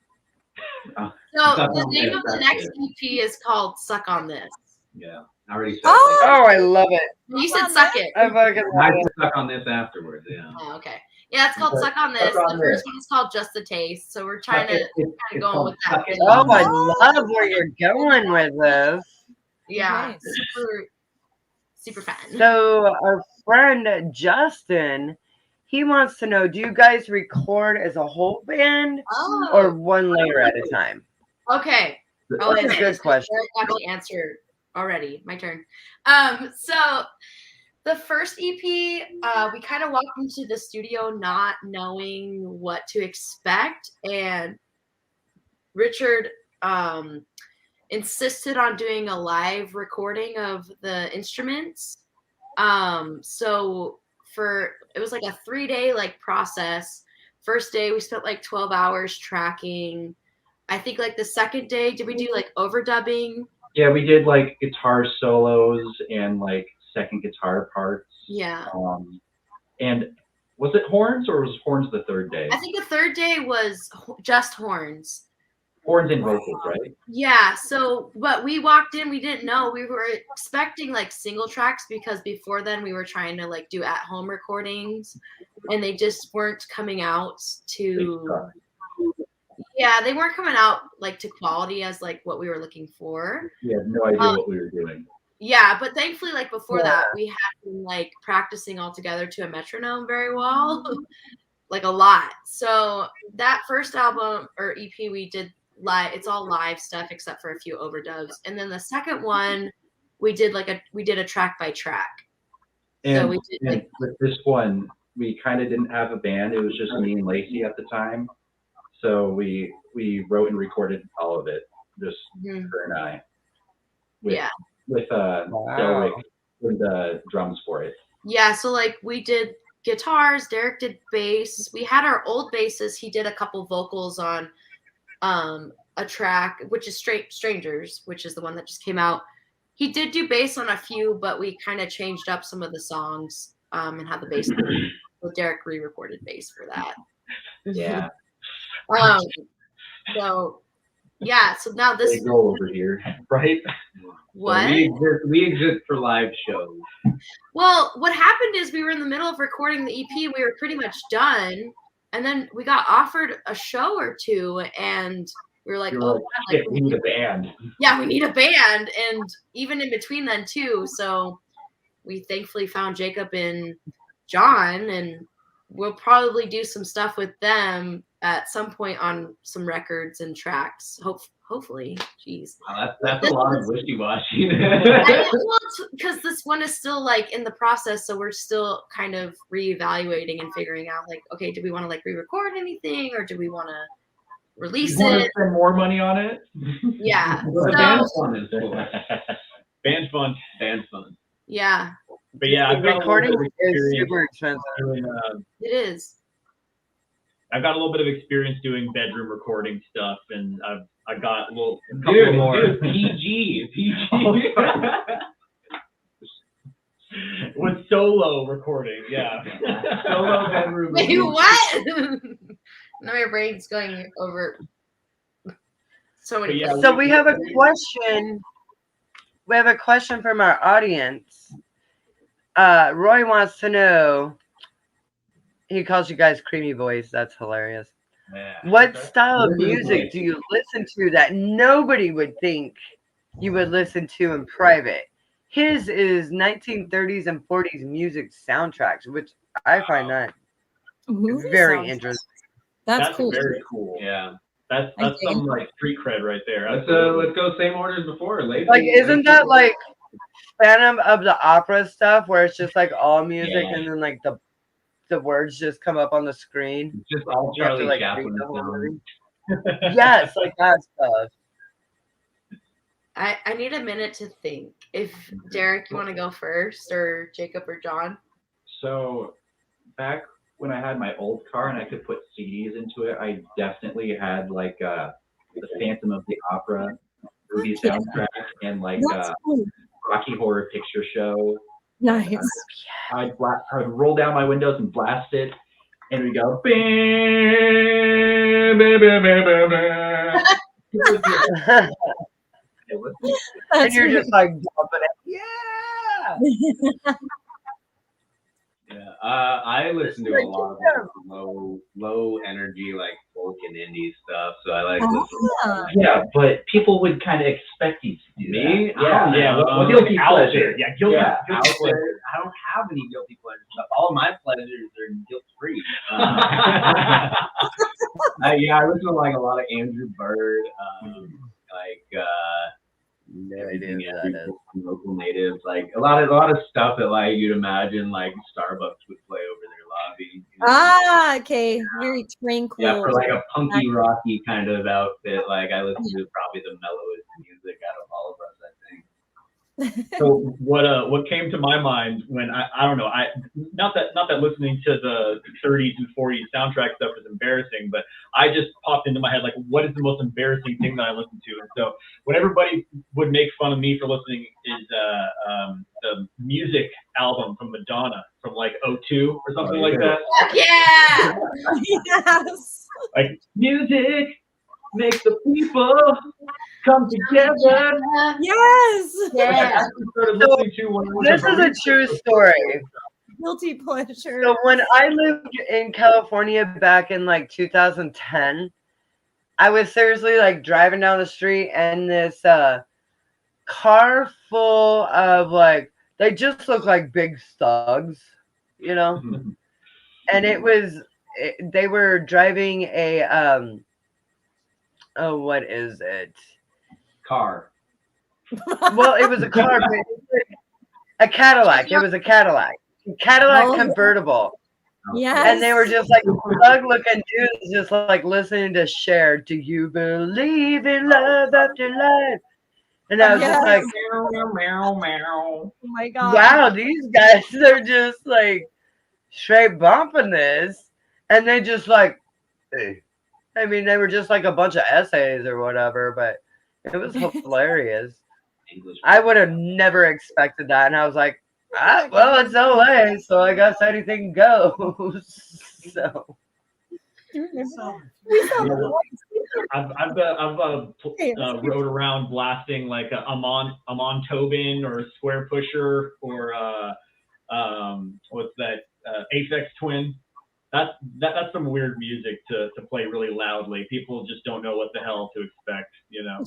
So the name of the next EP is called Suck on This. Yeah, I already said I love it. You said Suck It. I fucking love it. Suck on This afterwards, yeah. Oh, okay. Yeah, it's called Suck on This. The first one is called Just the Taste. So we're trying to kind of go with that. Oh, I love where you're going with this. Yeah, super fun. So our friend Justin, he wants to know, do you guys record as a whole band or one layer at a time? Okay. That's a good question. I got the answer already. My turn. So the first EP, we kind of walked into the studio not knowing what to expect, and Richard insisted on doing a live recording of the instruments. So it was like a 3-day like process. First day we spent like 12 hours tracking. I think like the second day, did we do like overdubbing? Yeah, we did like guitar solos and like second guitar parts. Yeah. And was it horns or was horns the third day? I think the third day was just horns. Horns and vocals, right? Yeah. So, but we walked in, we didn't know. We were expecting like single tracks because before then we were trying to like do at-home recordings, and they just weren't coming out to. Yeah, they weren't coming out like to quality as like what we were looking for. We had no idea what we were doing. Yeah, but thankfully, like before that, we had been like practicing all together to a metronome very well, like a lot. So that first album or EP we did live, it's all live stuff except for a few overdubs. And then the second one, we did a track by track. And, so we did and with this one, we kind of didn't have a band. It was just me and Lacey at the time. So we wrote and recorded all of it, just her and I. With Derek with the drums for it. Yeah, so like we did guitars, Derek did bass. We had our old bassist, he did a couple vocals on a track, which is Strangers, which is the one that just came out. He did do bass on a few, but we kind of changed up some of the songs and had the bass. So Derek re-recorded bass for that. Yeah. So yeah, so now this they go over here, right? What? So we exist for live shows. Well, what happened is we were in the middle of recording the EP. We were pretty much done, and then we got offered a show or two, and we were like, "Oh, like, we need a band." Yeah, we need a band, and even in between then too. So we thankfully found Jacob and John, and we'll probably do some stuff with them at some point on some records and tracks. Hopefully, jeez. That's a lot of wishy-washy. Because this one is still like in the process, so we're still kind of reevaluating and figuring out like, okay, do we want to like re-record anything, or do we want to release it? Spend more money on it? Yeah. The band's fun is cool. Band's fun. Band's fun. Yeah. But yeah, recording is super expensive. It is. I've got a little bit of experience doing bedroom recording stuff, and I got a couple more. Dude, PG. With solo recording, yeah. Solo bedroom. Wait, what? Now my brain's going over so many. Yeah, so we have a question. We have a question from our audience. Roy wants to know. He calls you guys creamy voice. That's hilarious. Yeah. What style of music do you listen to that nobody would think you would listen to in private? His is 1930s and 40s music soundtracks, which I find that very interesting. That's cool. Very cool. Yeah. That's some like street cred right there. Let's go same order as before. Like, isn't that like Phantom of the Opera stuff where it's just like all music and then like the words just come up on the screen? It's just all Charlie like, Chaplin. Yes, like that stuff. I need a minute to think. If Derek, you want to go first, or Jacob or John? So back when I had my old car and I could put CDs into it, I definitely had like the Phantom of the Opera movie soundtrack and like Rocky Horror Picture Show. Nice. I'd roll down my windows and blast it, and we go. And you're just like jumping it. Yeah. Yeah, I listen to a lot of low energy, like folk and indie stuff. So I like listening. Yeah, but people would kind of expect you to do me. That. Yeah, guilty pleasure. Yeah, guilty pleasure. I don't have any guilty pleasure stuff. All of my pleasures are guilt free. I listen to like a lot of Andrew Bird, No idea what that is. Local natives, like a lot of stuff that like you'd imagine like Starbucks would play over their lobby. Okay, very tranquil. Yeah, for like a punky rocky kind of outfit, like I listen to probably the mellowest music out of all of us, I think. So what came to my mind when I don't know, not that listening to the 30s and 40s soundtrack stuff is embarrassing, but I just popped into my head like, what is the most embarrassing thing that I listen to? And so when everybody would make fun of me for listening is the music album from Madonna from like 2002 or something like that. Yeah. Yes. Like music make the people come together. Yes. Yeah. This is a true story. Guilty pleasure. So when I lived in California back in like 2010, I was seriously like driving down the street and this car full of like, they just look like big thugs, you know? And they were driving a, oh, what is it? Car. Well, it was a car, but it was a Cadillac. It was a Cadillac. Cadillac convertible. Yes. And they were just like thug looking dudes, just like listening to Cher. Do you believe in love after life? And I was just like, oh my God. wow, these guys are just like straight bumping this. And they just like, hey. I mean, they were just like a bunch of essays or whatever, but it was hilarious. I would have never expected that. And I was like, well, it's LA, so I guess anything goes. So. I've rode around blasting like Amon Tobin or Square Pusher or what's that Aphex Twin. That's some weird music to play really loudly. People just don't know what the hell to expect, you know.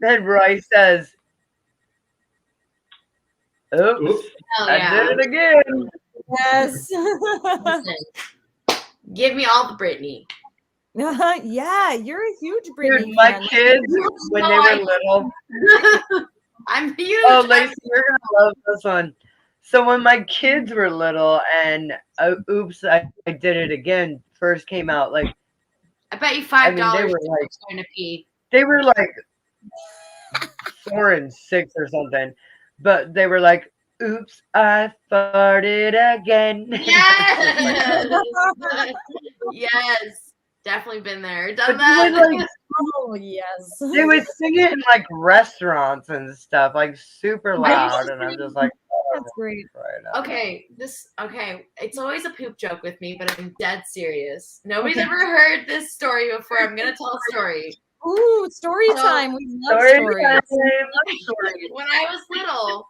Then Roy says, oops, I did it again. Yes. Listen, give me all the Britney. Yeah, you're a huge Britney Dude, my fan. kids, when they were little. I'm huge. Oh, Lacey, you're going to love this one. So when my kids were little and Oops, I Did It Again first came out, like, I bet you $5 they were like, going to pee. They were like 4 and 6 or something, but they were like, oops, I farted again. Yes. Yes. Definitely been there. Done But that. like, oh, yes. They would sing it in like restaurants and stuff, like super loud. And I'm just like, oh, that's great. Right okay. It's always a poop joke with me, but I'm dead serious. Nobody's ever heard this story before. I'm going to tell a story. Ooh, story time. We love stories. When I was little,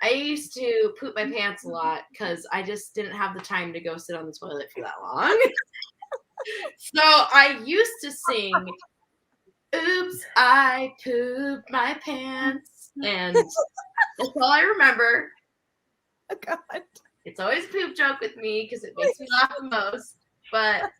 I used to poop my pants a lot because I just didn't have the time to go sit on the toilet for that long. So I used to sing, oops, I pooped my pants. And that's all I remember. Oh, God. It's always a poop joke with me because it makes me laugh the most. But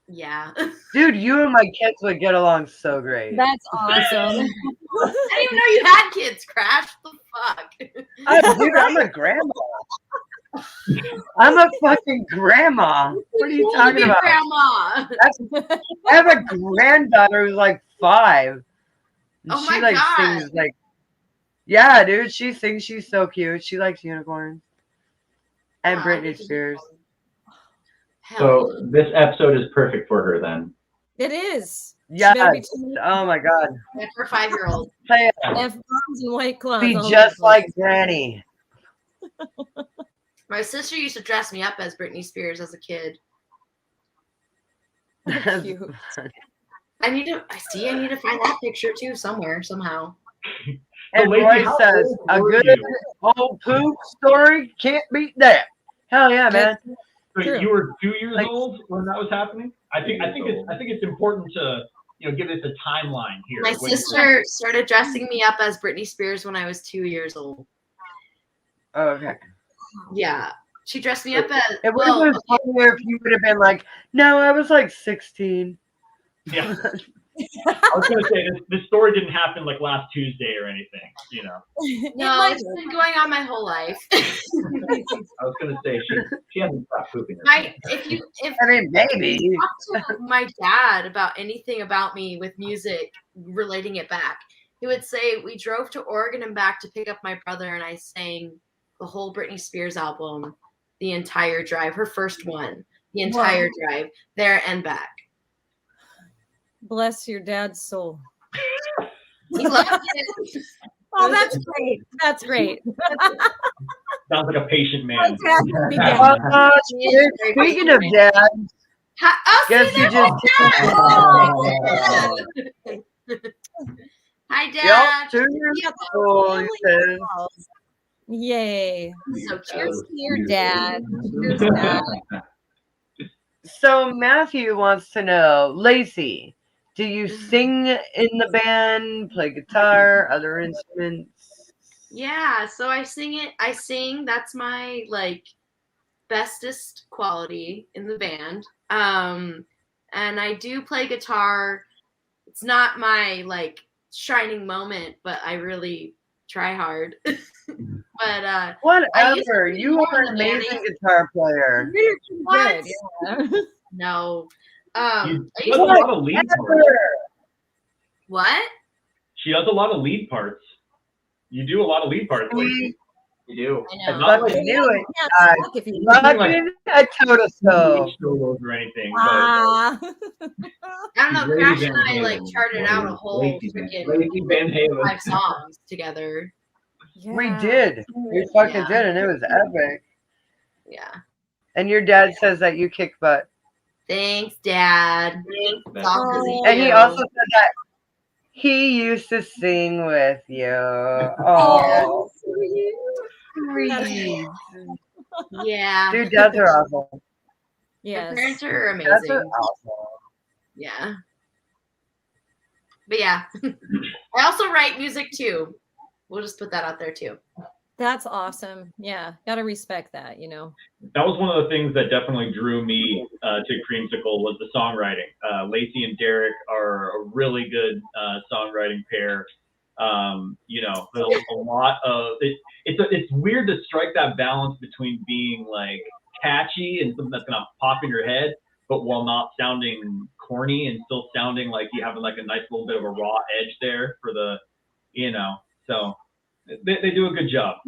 yeah. Dude, you and my kids would get along so great. That's awesome. I didn't even know you had kids, Crash. What the fuck? Dude, I'm a grandma. I'm a fucking grandma. What are you talking about? Grandma. I have a granddaughter who's like 5. And Oh she my like God. sings like, yeah, dude, she sings. She's so cute. She likes unicorns and Britney Spears. So this episode is perfect for her then. It is. Yeah. Oh my God. For 5-year-olds. F-bombs and White Claws. Be just like Granny. My sister used to dress me up as Britney Spears as a kid. Cute. I need to find that picture too somewhere, somehow. And Roy says, a good old poop story can't beat that. Hell yeah, man. So you were 2 years old when that was happening? I think it's important to give this a timeline here. My sister started dressing me up as Britney Spears when I was 2 years old. Oh, okay. Yeah. She dressed me up as it would have been funnier if you would have been like, no, I was like 16. Yeah. I was gonna say this story didn't happen like last Tuesday or anything, No, it's been going on my whole life. I was gonna say she hasn't stopped pooping. Maybe. You talk to my dad about anything about me with music, relating it back, he would say we drove to Oregon and back to pick up my brother, and I sang the whole Britney Spears album, the entire drive, her first one, the entire drive, there and back. Bless your dad's soul. He loved it. Oh, that's great. That's great. Sounds like a patient man. Speaking of dad, guess you just. Hi, Dad. Yay. So cheers to your dad. Cheers, Dad. So Matthew wants to know, Lacey, do you sing in the band, play guitar, other instruments? Yeah, so I sing. That's my bestest quality in the band. And I do play guitar. It's not my shining moment, but I really try hard. But whatever, you are an amazing guitar player. What? Good, yeah. No. She does a lot of lead parts. What? She does a lot of lead parts. You do a lot of lead parts, Lacey. You do. I know. I fucking knew it. Fucking a Totoso. Solos or anything. I don't know. Crash and I charted out a whole freaking 5 songs together. Yeah. We did. We fucking did, and it was epic. Yeah. And your dad says that you kick butt. Thanks, Dad. And he also said that he used to sing with you. Oh, sweet. Yeah. Dude, dads are awesome. Yes. My parents are amazing. Dads are awesome. Yeah. But yeah. I also write music too. We'll just put that out there too. That's awesome. Yeah. Gotta respect that, That was one of the things that definitely drew me to Creamsicle was the songwriting. Lacey and Derek are a really good songwriting pair. There's a lot of it's weird to strike that balance between being catchy and something that's gonna pop in your head, but while not sounding corny and still sounding like you have a nice little bit of a raw edge there for the, so they do a good job.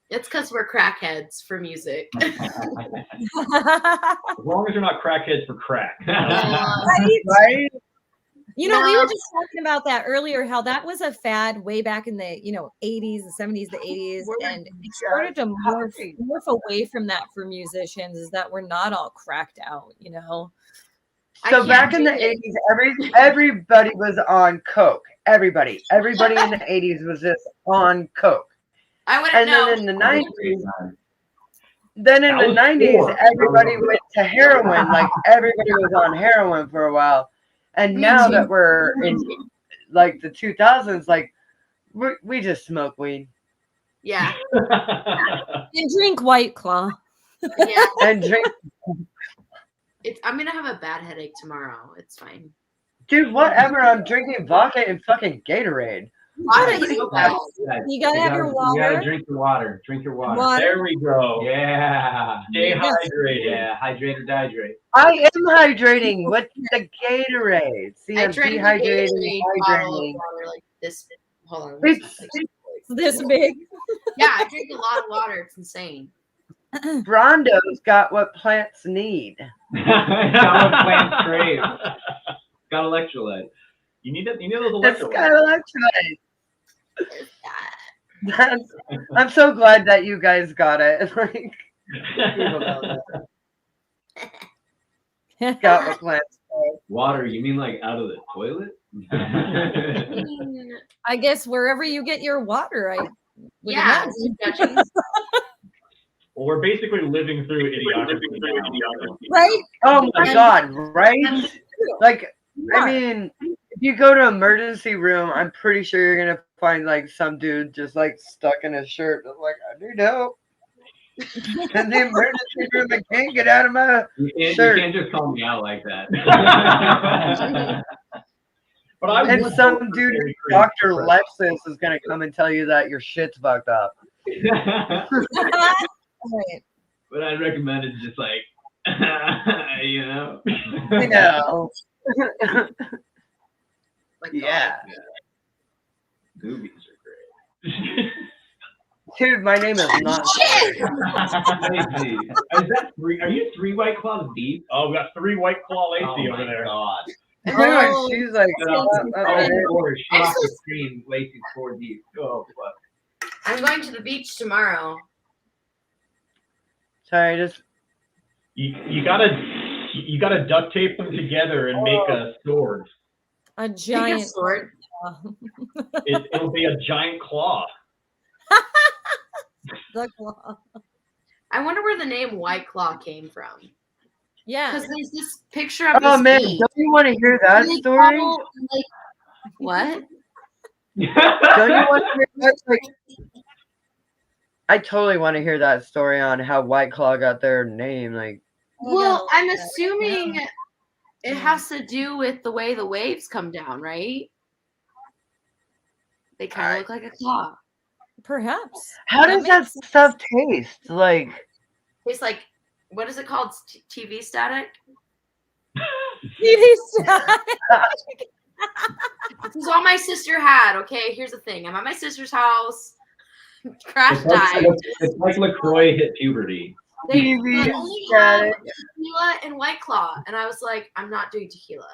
It's because we're crackheads for music. As long as you're not crackheads for crack. Right? We were just talking about that earlier, how that was a fad way back in the, 80s, the 70s, the 80s. And it started to morph away from that for musicians, is that we're not all cracked out, So back in the 80s, everybody was on coke. Everybody in the 80s was just on coke. I wouldn't know. Then in the 90s, everybody went to heroin. Everybody was on heroin for a while. And now that we're in the 2000s, we just smoke weed. Yeah. And drink White Claw. Yeah. And drink. I'm gonna have a bad headache tomorrow. It's fine. Dude, whatever. I'm drinking vodka and fucking Gatorade. You gotta have your water. You gotta drink your water. Drink your water. There we go. Yeah. Stay hydrated. Yeah. Hydrate or dehydrate. I am hydrating with the Gatorade. See, I'm dehydrating. This. Hold on. It's this big. Yeah, I drink a lot of water. It's insane. Brondo's got what plants need. Got what plants crave. Got electrolyte. You need those electrolytes. It's got electrolyte. I'm so glad that you guys got it. Got what plants crave. Water? You mean out of the toilet? I guess wherever you get your water, yeah. Well, we're basically living through idiocracy now. Right? Oh my God, right? I mean, if you go to emergency room, I'm pretty sure you're gonna find some dude just stuck in his shirt, just I need help. In the emergency room, I can't get out of my shirt. You can't just call me out like that. And some dude, Dr. Lexus, is gonna come and tell you that your shit's fucked up. But I'd recommend it just I know. Yeah. Boobies are great. Dude, my name is not. Is that three? Are you 3 White Claws deep? Oh, we got 3 White Claw Lacey over there. God. Oh, she's She's off the screen. Lacey's 4 deep. Oh, fuck. I'm going to the beach tomorrow. Sorry, just You gotta duct tape them together and make a sword. A giant sword. It'll be a giant claw. The claw. I wonder where the name White Claw came from. Yeah. Because there's this picture of oh this man, beach. don't you want to hear that They story? call, like, what? Don't you want to hear that? Like, I totally want to hear that story on how White Claw got their name. Like, Well, I'm assuming it has to do with the way the waves come down, right? They kind of look like a claw. Perhaps. how does that stuff taste? Like, It's like, what is it called? TV static? TV static. This is all my sister had. Okay, here's the thing. I'm at my sister's house. Crash died. It's like LaCroix hit puberty. They TV only have static. tequila and White Claw, and I was like, I'm not doing tequila.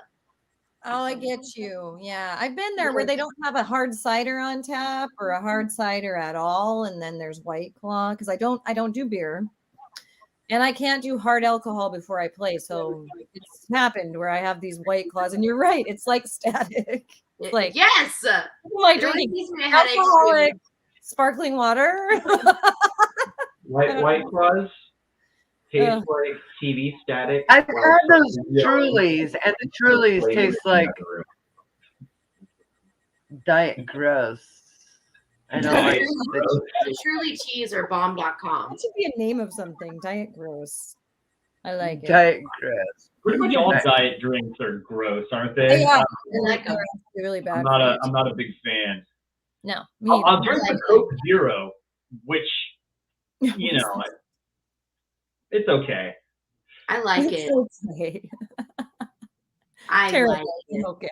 Oh, I get you. Yeah, I've been there where they don't have a hard cider on tap or a hard cider at all, and then there's White Claw because I don't do beer, and I can't do hard alcohol before I play. So it's happened where I have these White Claws, and you're right, it's like static. It's like, yes, what am I drinking? gives me a headache. Alcoholic sparkling water. White Claws taste like TV static. I've had those Trulies, and the Trulies taste like Diet Gross. I don't like The Truly Teas or bomb.com. That should be a name of something. Diet Gross. I like it. Diet Gross. Pretty much all diet drinks are gross, aren't they? They are. I like them. They're really bad. I'm not a big fan. No, I'll drink the Coke Zero, which you know, it's okay. I like it. Okay. I like it. Okay.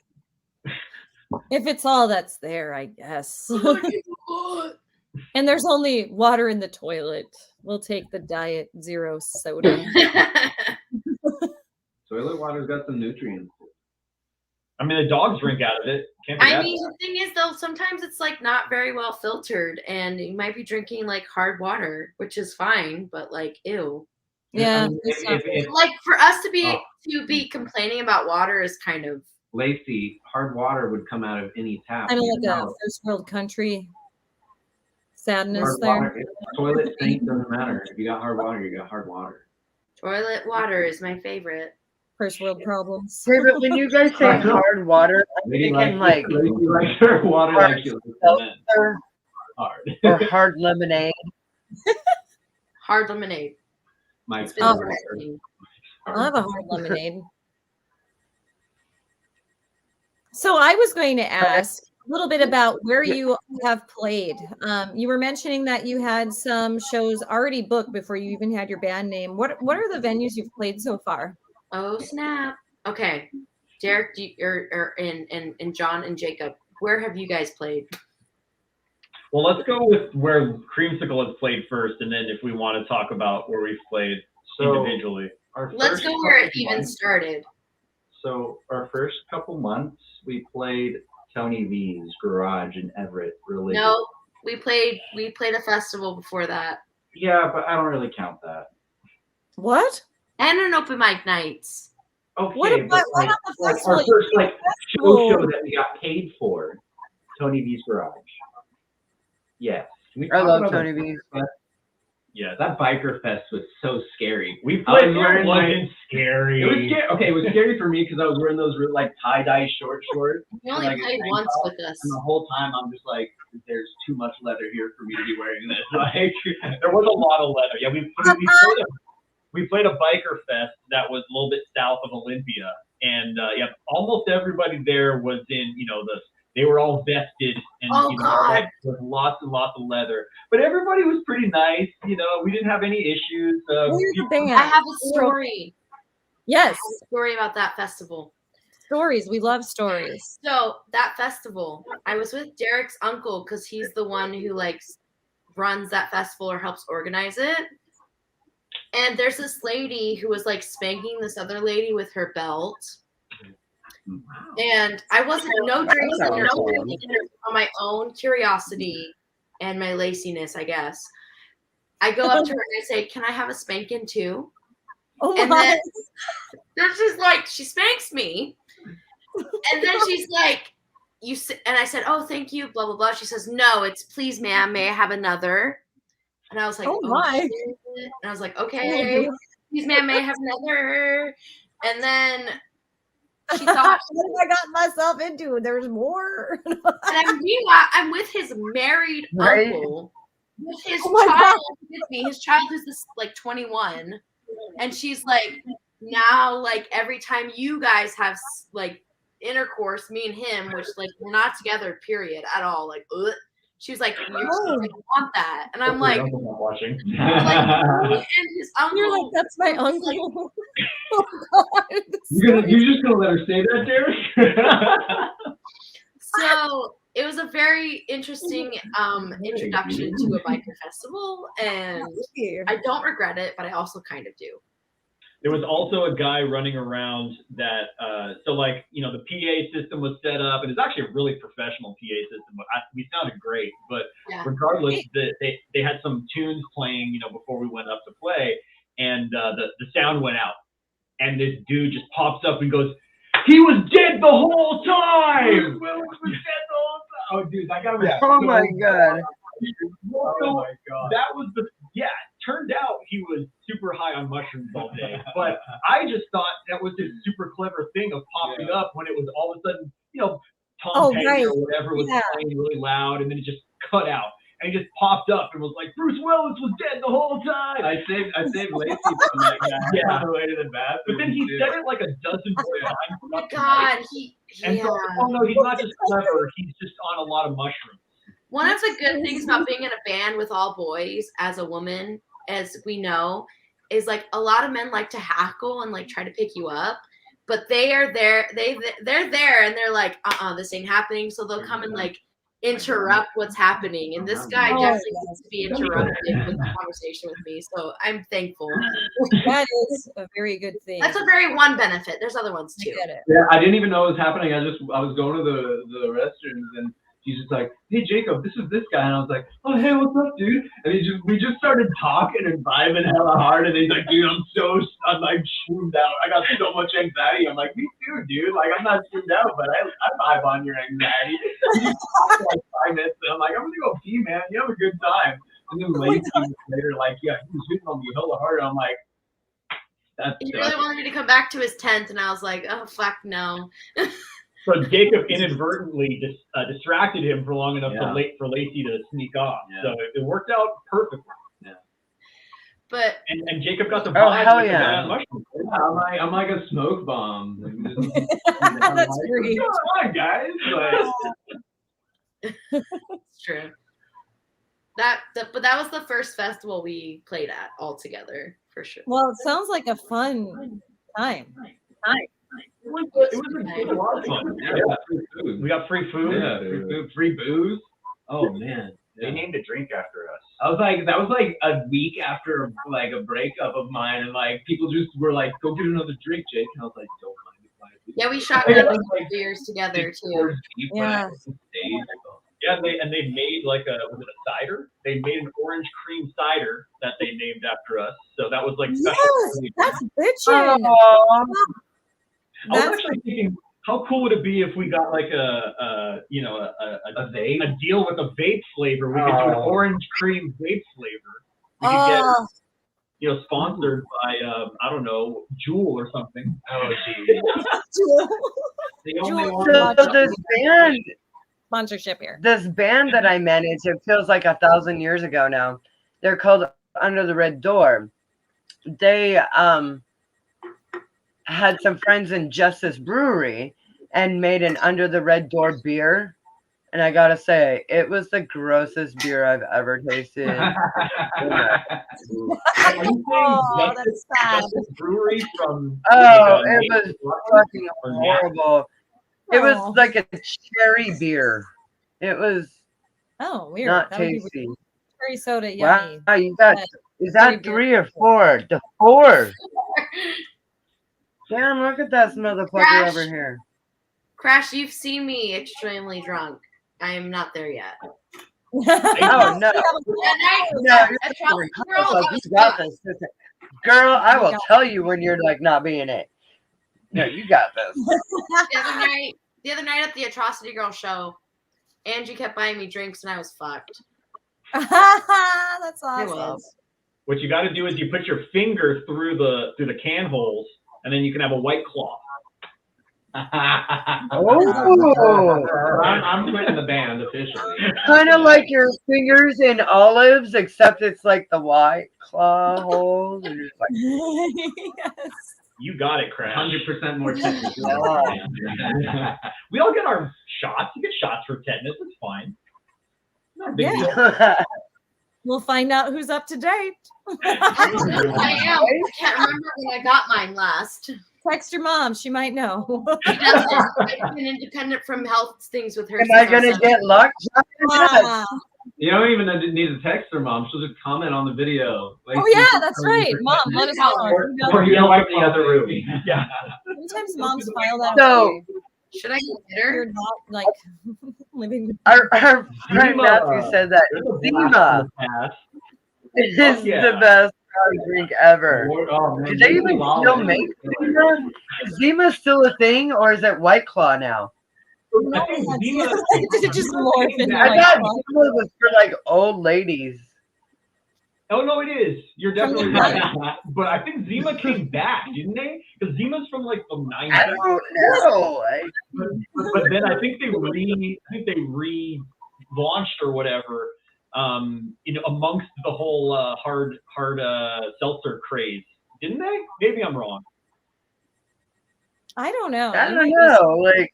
If it's all that's there, I guess. And there's only water in the toilet. We'll take the Diet Zero soda. Toilet water's got some nutrients. I mean, the dogs drink out of it. I mean, the thing is, though, sometimes it's like not very well filtered, and you might be drinking like hard water, which is fine, but like, ew. Yeah. Like for us to be complaining about water is kind of Lacey, hard water would come out of any tap. Kind of like a first world country sadness Hard there. water, toilet stink doesn't matter. If you got hard water, you got hard water. toilet water is my favorite. First world problems. Yeah, but when you guys say hard water, I'm thinking like hard water, hard like seltzer hard or hard lemonade. Hard lemonade. My It's been Oh, interesting. I'll have a hard lemonade. So I was going to ask a little bit about where you have played. You were mentioning that you had some shows already booked before you even had your band name. What are the venues you've played so far? Oh snap! Okay, Derek, and John and Jacob, where have you guys played? Well, let's go with where Creamsicle has played first, and then if we want to talk about where we've played individually. Let's go where it even started. So our first couple months, we played Tony V's garage in Everett. Really? No, we played a festival before that. Yeah, but I don't really count that. What? And an open mic nights. Okay, What about but why like, not the like festival? our first like Festival. show that we got paid for, Tony V's garage. Yes. Can we I talk love about Tony the- V. Yes. That biker fest was so scary. We I played was wearing wasn't my- scary. It was scary. Okay, it was scary for me because I was wearing those real, like tie-dye shorts. You only Like a played tank once top, with us. And the whole time I'm just like, there's too much leather here for me to be wearing this. Like, There was a lot of leather. Yeah, we played a biker fest that was a little bit south of Olympia, and yeah, almost everybody there was in they were all vested and God. like, with lots and lots of leather. But everybody was pretty nice. We didn't have any issues. Where's the band? I have a story. Yes, I have a story about that festival. stories. We love stories. So that festival, I was with Derek's uncle because he's the one who like runs that festival or helps organize it. And there's this lady who was like spanking this other lady with her belt. And I wasn't no drinks and no drinking on my own curiosity. and my laciness, I guess. I go up to her and I say, "Can I have a spanking too?" Oh and my. then she's like, she spanks me, and then she's like, and I said, "Oh, thank you, blah blah blah." She says, "No, it's please, ma'am, may I have another?" And I was like, Oh my. shit. And I was like, "Okay, please, ma'am, may I have another?" And then she thought, what have I got myself into? There's more. and I'm with his married uncle, with his child with me. His child is this like 21, and she's like, now like every time you guys have like intercourse, me and him, which like we're not together, period, at all. Like, ugh. She was like, "You don't want that," and I'm like, watching. and his uncle. You're like, "That's my uncle." Oh God. You're just gonna let her say that, Derek? So it was a very interesting introduction to a biker festival, and I don't regret it, but I also kind of do. There was also a guy running around that, so like, you know, the PA system was set up, and it's actually a really professional PA system. But we sounded great, but regardless, they had some tunes playing, you know, before we went up to play, and the sound went out, and this dude just pops up and goes, "He was dead the whole time." Will was dead the whole time. Oh, dude, that guy was. Oh my God. Oh my God. That was turned out he was super high on mushrooms all day. But I just thought that was his super clever thing of popping up when it was all of a sudden, you know, Tom Petty or whatever was playing really loud, and then it just cut out. And he just popped up and was like, "Bruce Willis was dead the whole time." I saved Lacey from that guy. On the way to the bathroom. But then he said it like a dozen more times. Oh my God, And so, no, he's not just clever, he's just on a lot of mushrooms. One of the good things about being in a band with all boys, as a woman, as we know, is like a lot of men like to hackle and like try to pick you up, but they are there. They're there, and they're like, this ain't happening. So they'll come and like interrupt what's happening. And this guy definitely needs to be interrupted with the conversation with me. So I'm thankful. That is a very good thing. That's a very one benefit. There's other ones too. Yeah, I didn't even know it was happening. I was going to the restrooms, and he's just like, "Hey Jacob, this is this guy," and I was like, "Oh hey, what's up, dude?" And we just started talking and vibing hella hard, and he's like, "Dude, I'm like shroomed out. I got so much anxiety." I'm like, "Me too, dude. Like I'm not shroomed out, but I vibe on your anxiety." We just talked for like 5 minutes, and I'm like, "I'm gonna go pee, man. You have a good time." And then later, like, yeah, he was hitting on me hella hard. I'm like, he really wanted me to come back to his tent, and I was like, "Oh fuck no." So Jacob inadvertently distracted him for long enough for Lacey to sneak off. Yeah. So it worked out perfectly. Yeah. But and Jacob got the vibe. Oh hell yeah! I'm like a smoke bomb. That's great. Come on, guys. It's true. But that was the first festival we played at all together, for sure. Well, it sounds like a fun time. It was a lot of fun. Yeah. Free food. We got free food. Yeah, free food, free booze. Oh man, they named a drink after us. That was like a week after like a breakup of mine, and like people just were like, "Go get another drink, Jake," and I was like, "Don't mind if I do." Yeah, we shot beers together too. Yeah. Yeah, they made like was it a cider? They made an orange cream cider that they named after us. So that was like special. Yes, that's bitchin'. I was actually thinking, how cool would it be if we got like a deal with a vape flavor? We could do an orange cream vape flavor. We could get, sponsored by I don't know, Juul or something. Oh geez. So this band sponsorship here. This band that I manage, it feels like 1,000 years ago now. They're called Under the Red Door. They had some friends in Justice Brewery and made an Under the Red Door beer. And I gotta say, it was the grossest beer I've ever tasted. That's sad. Brewery from it was fucking horrible. It was like a cherry beer. It was weird. Not that tasty. Cherry soda, yummy. Wow, you got is that 3 or 4? The 4. Damn, look at that motherfucker over here. Crash, you've seen me extremely drunk. I am not there yet. Oh no, no, you got this. Girl, I will tell you when you're like not being it. No, you got this. The other night at the Atrocity Girl show, Angie kept buying me drinks and I was fucked. That's awesome. What you got to do is you put your finger through the can holes, and then you can have a White Claw. Oh, I'm quitting the band officially. Kind of like your fingers in olives, except it's like the White Claw holes. And it's like, Yes. You got it, Crash. 100% more tetanus. We all get our shots. You get shots for tetanus. It's fine. Not a big deal. We'll find out who's up to date. I am. I can't remember when I got mine last. Text your mom. She might know. She doesn't. I've been independent from health things with her. Am I going to get luck? You don't even need to text her, Mom. She'll just comment on the video. Like, oh, yeah, that's right. Mom, let us know. Or yell out the other room. Yeah. Sometimes moms file that away. Should I consider? You're not like living. Our friend Matthew said that Zima is the best drink ever. Do they even still make Zima? Is Zima still a thing, or is it White Claw now? No, it's just more than I thought Zima was for like old ladies. Oh no, it is. You're definitely right. But I think Zima came back, didn't they? Because Zima's from like the 90s. I don't know. But then I think they relaunched or whatever. Amongst the whole hard seltzer craze, didn't they? Maybe I'm wrong. I don't know. I don't know. Like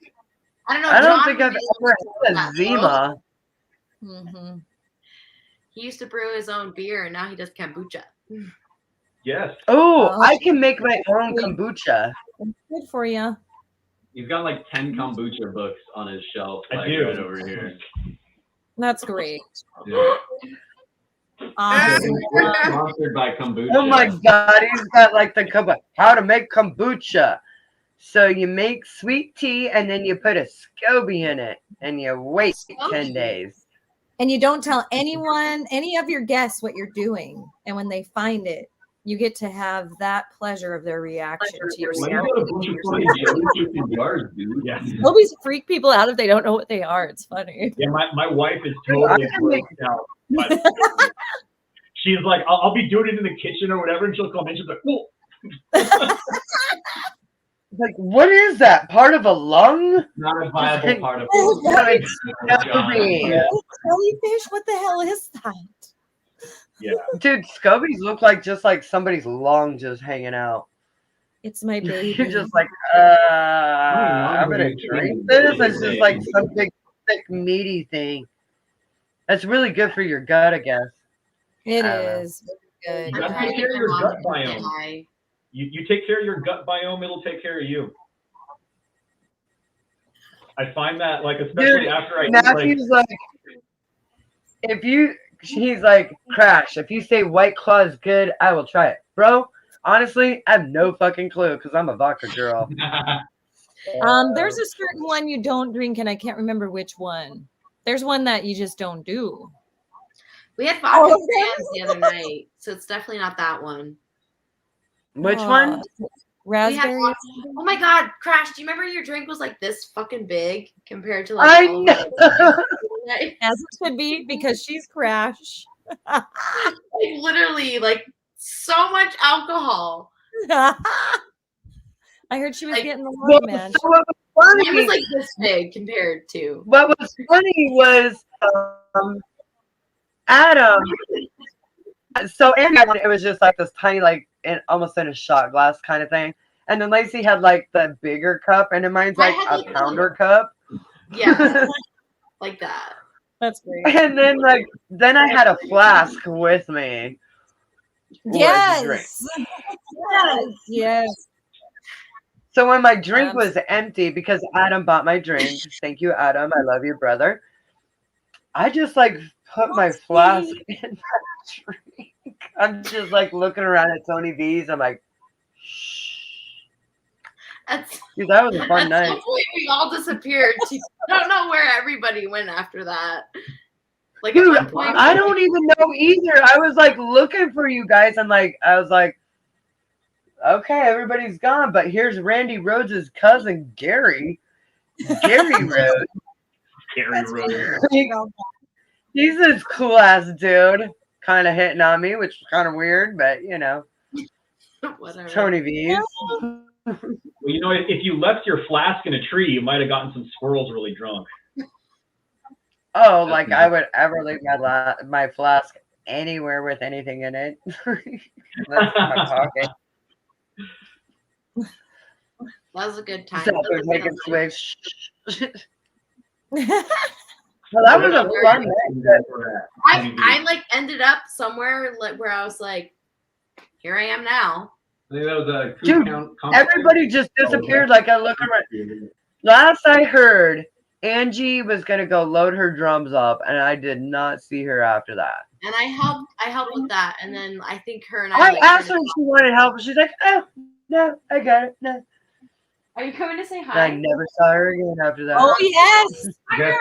I don't know. I don't think I've ever had a Zima. Mm-hmm. He used to brew his own beer, and now he does kombucha. Yes. Oh, I can make my own kombucha. Good for you. He's got like 10 kombucha books on his shelf. I do. Right over here. That's great. Yeah. Awesome. Sponsored by kombucha. Oh my God, he's got like the how to make kombucha. So you make sweet tea and then you put a SCOBY in it and you wait 10 days. And you don't tell anyone, any of your guests what you're doing. And when they find it, you get to have that pleasure of their reaction to your Always freak people out if they don't know what they are. It's funny. Yeah, my wife is totally freaked out. She's like, I'll be doing it in the kitchen or whatever, and she'll come in. She's like, whoa. Like, what is that? Part of a lung? Not a viable part of jellyfish. What the hell is that? Yeah. Dude, SCOBYs look like just like somebody's lung just hanging out. It's my baby. You're just like, I'm gonna drink this. It's just like some big, thick, meaty thing. That's really good for your gut, I guess. It is good. You gotta take care of your gut biome. You take care of your gut biome, it'll take care of you. I find that, like, especially after I Matthew's like, he's like, Crash, if you say White Claw is good, I will try it. Bro, honestly, I have no fucking clue because I'm a vodka girl. There's a certain one you don't drink, and I can't remember which one. There's one that you just don't do. We had vodka cans the other night, so it's definitely not that one. Which one? Raspberry. Oh my God, Crash! Do you remember your drink was like this fucking big compared to like? I know. As it should be, because she's Crash. Like literally, like so much alcohol. I heard she was getting the love, man. So what was funny, it was like this big compared to. What was funny was Adam. So it was just like this tiny, like almost in a shot glass kind of thing, and then Lacey had like the bigger cup, and then mine's like a pounder cup. Yeah, like that. That's great. And then I had a flask with me. Yes. Yes. So when my drink was empty, because Adam bought my drink, thank you, Adam. I love you, brother. I just like put my flask in my drink. I'm just like looking around at Tony V's. I'm like, shh. Dude, that was a fun night. We all disappeared. I don't know where everybody went after that. Like Dude, at one point, I don't even know either. I was like looking for you guys, and like I was like, okay, everybody's gone, but here's Randy Rhodes' cousin Gary. Gary Rhodes. Gary Rhodes. He's this cool ass dude, kind of hitting on me, which is kind of weird, but you know, whatever. Tony V's. Well, you know, if you left your flask in a tree, you might have gotten some squirrels really drunk. Oh, like I would ever leave my flask anywhere with anything in it. That's my pocket. That was a good time. So they're taking switch. Well, that was a fun night. I like ended up somewhere like where I was like, here I am now. I think that was a Dude, everybody just disappeared. Like I look around. Last I heard, Angie was gonna go load her drums up, and I did not see her after that. And I helped with that, and then I think her and I like, asked her if she wanted help, and she's like, "Oh no, I got it." No. Are you coming to say And hi? I never saw her again after that. Oh yes. Guess,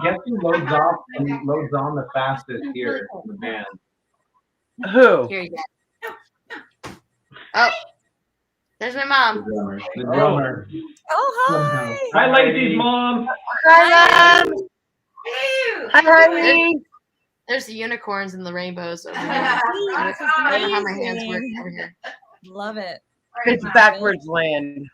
guess who loads off and loads on the fastest here in the band? Who? Here you go. Oh, there's my mom. The drummer. Oh hi. Hi, Lacey's mom. Hi, Mom. Hi, honey. There's the unicorns and the rainbows over here. That's I don't know how my hands amazing. work over here. Love it. It's backwards land.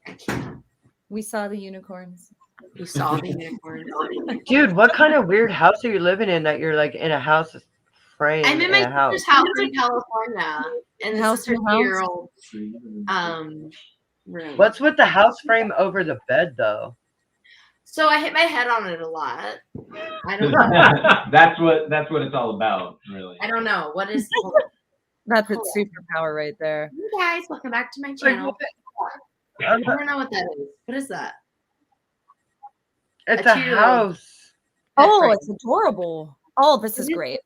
I can't. We saw the unicorns. You saw the unicorns. Dude, what kind of weird house are you living in that you're like in a house frame I'm in in my a house? sister's house in California, and this House is her in a house? 2-year-old room. What's with the house frame over the bed though? So I hit my head on it a lot. I don't know. That's what it's all about, really. I don't know what is. That's a superpower right there. Hey guys, welcome back to my channel. I don't know what that is. What is that? It's A a 2-year-old. house. Oh, it's adorable. Oh, this is great.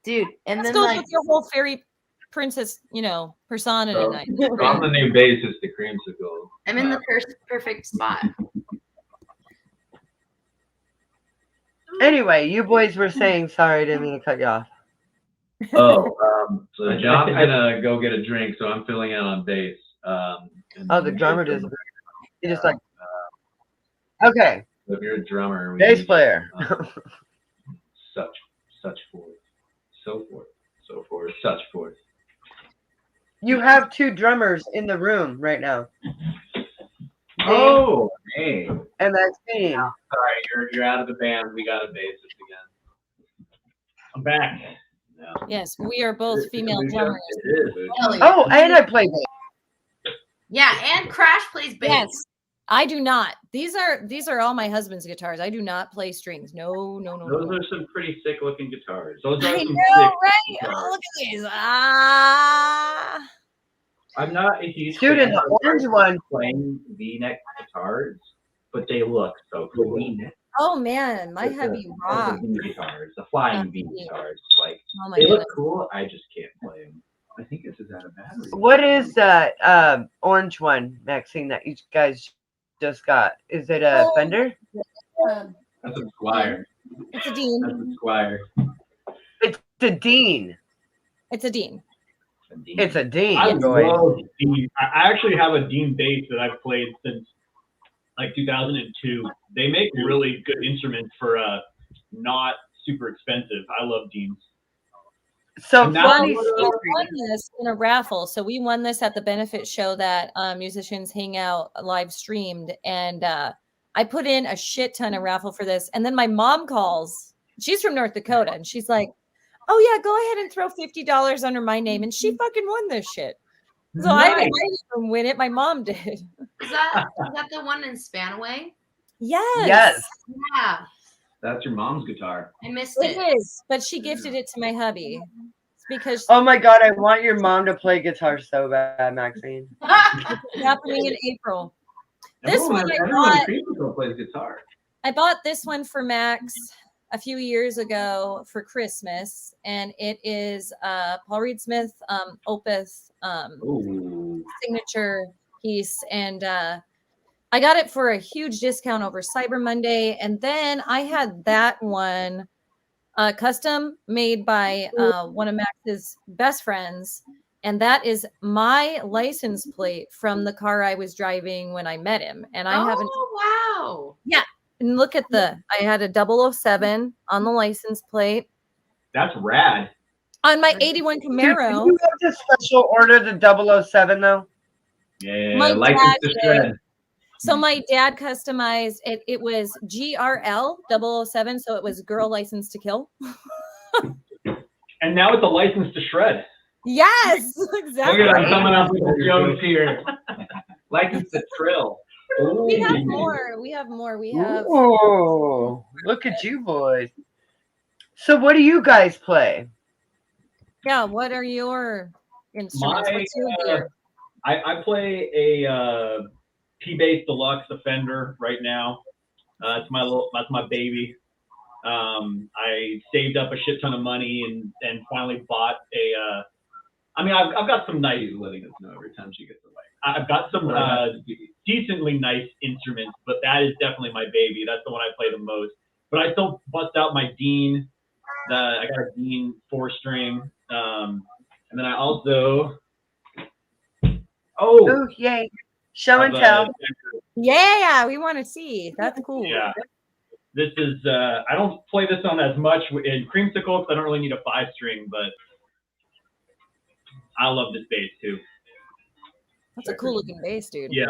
Dude, and Let's then go like with your whole fairy princess, persona So, tonight. I'm the new bassist to Creamsicle. I'm in the perfect spot. Anyway, you boys were saying, sorry, I didn't mean to cut you off. So John's gonna go get a drink, so I'm filling in on bass. Oh, the drummer does. He just like. Okay, So if you're a drummer, we bass need, player. such forth, so forth, such forth. You have two drummers in the room right now. Oh, hey. And Maxine. Sorry, you're out of the band. We got a bassist again. I'm back. No. Yes, we are both female drummers. It is. Hell yeah. Oh, and I play bass. Yeah, and Crash plays bass. Yes, I do not. These are all my husband's guitars. I do not play strings. No. Those are some pretty sick looking guitars. Those are I some know, sick right? guitars. Oh, look at these. Ah. I'm not a huge Dude, fan and the of orange one. playing V-neck guitars, but they look so cool. V-neck. Oh man, my hubby rock. The V guitars, the flying V guitars, like Oh my they goodness. look cool. I just can't play them. I think this is out of battery. What is that orange one, Maxine, that you guys just got? Is it a Oh. Fender? That's a Squire. It's a Dean. That's a Squire. It's a Dean. It's a Dean. It's a Dean. I boy. love Dean. I actually have a Dean bass that I've played since like 2002. They make really good instruments for not super expensive. I love Deans. So And now- funny We story. won this in a raffle. So we won this at the benefit show that Musicians Hangout live streamed. And I put in a shit ton of raffle for this. And then my mom calls. She's from North Dakota. And she's like, oh, yeah, go ahead and throw $50 under my name. And she fucking won this shit. So I didn't even win it. My mom did. Is that the one in Spanaway? Yes. Yes. Yeah, That's your mom's guitar. I missed It it. is. But she gifted it to my hubby. It's because Oh my God, I want your mom to play guitar so bad, Maxine. it's happening in April. This one I bought. Creamsicle plays guitar. I bought this one for Max a few years ago for Christmas, and it is Paul Reed Smith Opus Ooh. signature piece, and I got it for a huge discount over Cyber Monday. And then I had that one custom made by one of Max's best friends. And that is my license plate from the car I was driving when I met him. And I haven't. Oh, wow. Yeah. And look at I had a 007 on the license plate. That's rad. On my 81 Camaro. Did you have to special order the 007 though? Yeah, My license dad to shred. So my dad customized it. It was GRL 007, so it was Girl License to Kill. And now it's a license to shred. Yes, exactly. Look at I'm coming up with the jokes here. License to trill. Ooh. We have more. We have more. We have. Oh, look at you boys. So what do you guys play? Yeah, what are your instruments? What's your gear? I play a P-Bass Deluxe Offender right now. That's my baby. I saved up a shit ton of money and finally bought a. I mean, I've got some nice. Letting us know every time she gets away. I've got some decently nice instruments, but that is definitely my baby. That's the one I play the most. But I still bust out my Dean. I got a Dean 4-string, and then I also. Oh, yay! Show and tell. Yeah, we want to see. That's cool. Yeah. This is, I don't play this on as much in Creamsicle because I don't really need a 5-string, but I love this bass too. That's a cool looking bass, dude. Yeah.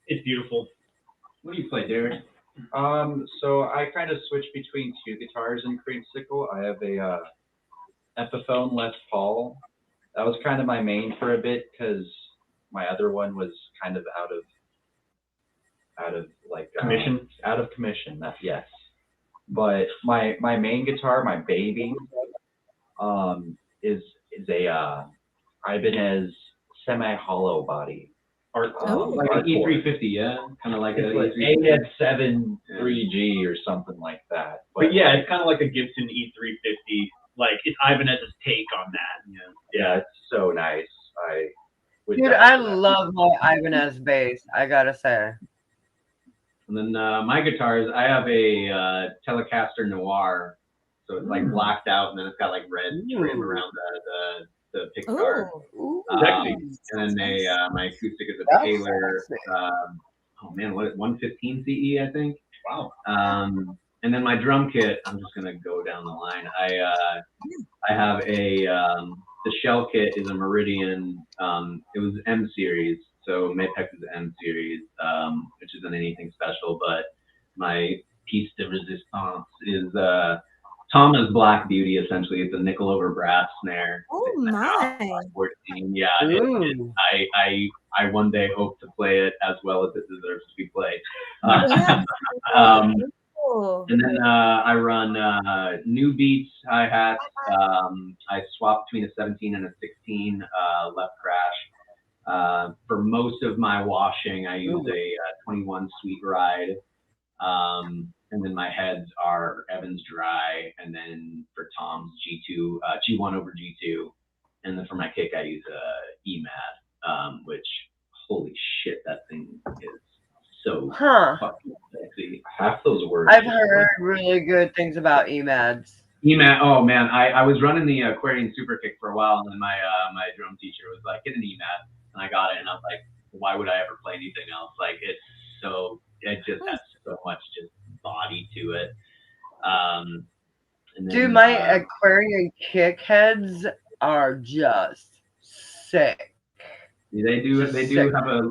It's beautiful. What do you play, Derek? So I kind of switch between 2 guitars in Creamsicle. I have a Epiphone Les Paul. That was kind of my main for a bit because my other one was kind of out of like Commission. Out of commission. Yes. But my main guitar, my baby, is a Ibanez semi-hollow body. Like an E350, yeah, kind of like an AS7 3G or something like that. But yeah, it's kind of like a Gibson E350. Like it's Ibanez's take on that. Yeah, it's so nice. Dude, I love my Ibanez bass. I gotta say. And then my guitars, I have a Telecaster Noir, so it's like blacked out, and then it's got like red trim around the pickguard. And then my acoustic is a Taylor. Oh man, what is 115 CE, I think. Wow. And then my drum kit, I'm just gonna go down the line. I have the shell kit is a Meridian. It was M series, so Mapex is M series, which isn't anything special. But my piece de resistance is Thomas Black Beauty. Essentially, it's a nickel over brass snare. Oh nice. 14. Yeah. I one day hope to play it as well as it deserves to be played. And then I run new beats, hi-hats. I swap between a 17 and a 16 left crash. For most of my washing, I use a 21 Sweet Ride. And then my heads are Evans Dry. And then for Tom's G2, G1 over G2. And then for my kick, I use a EMAD, which, holy shit, that thing is so fucking sexy. Half those words. I've heard really good things about EMADs. EMAD, oh man, I was running the Aquarian Super Kick for a while, and then my drum teacher was like, get an EMAD, and I got it, and I was like, why would I ever play anything else? Like, it just has so much just body to it. And then, dude, my Aquarian kick heads are just sick. They do have a.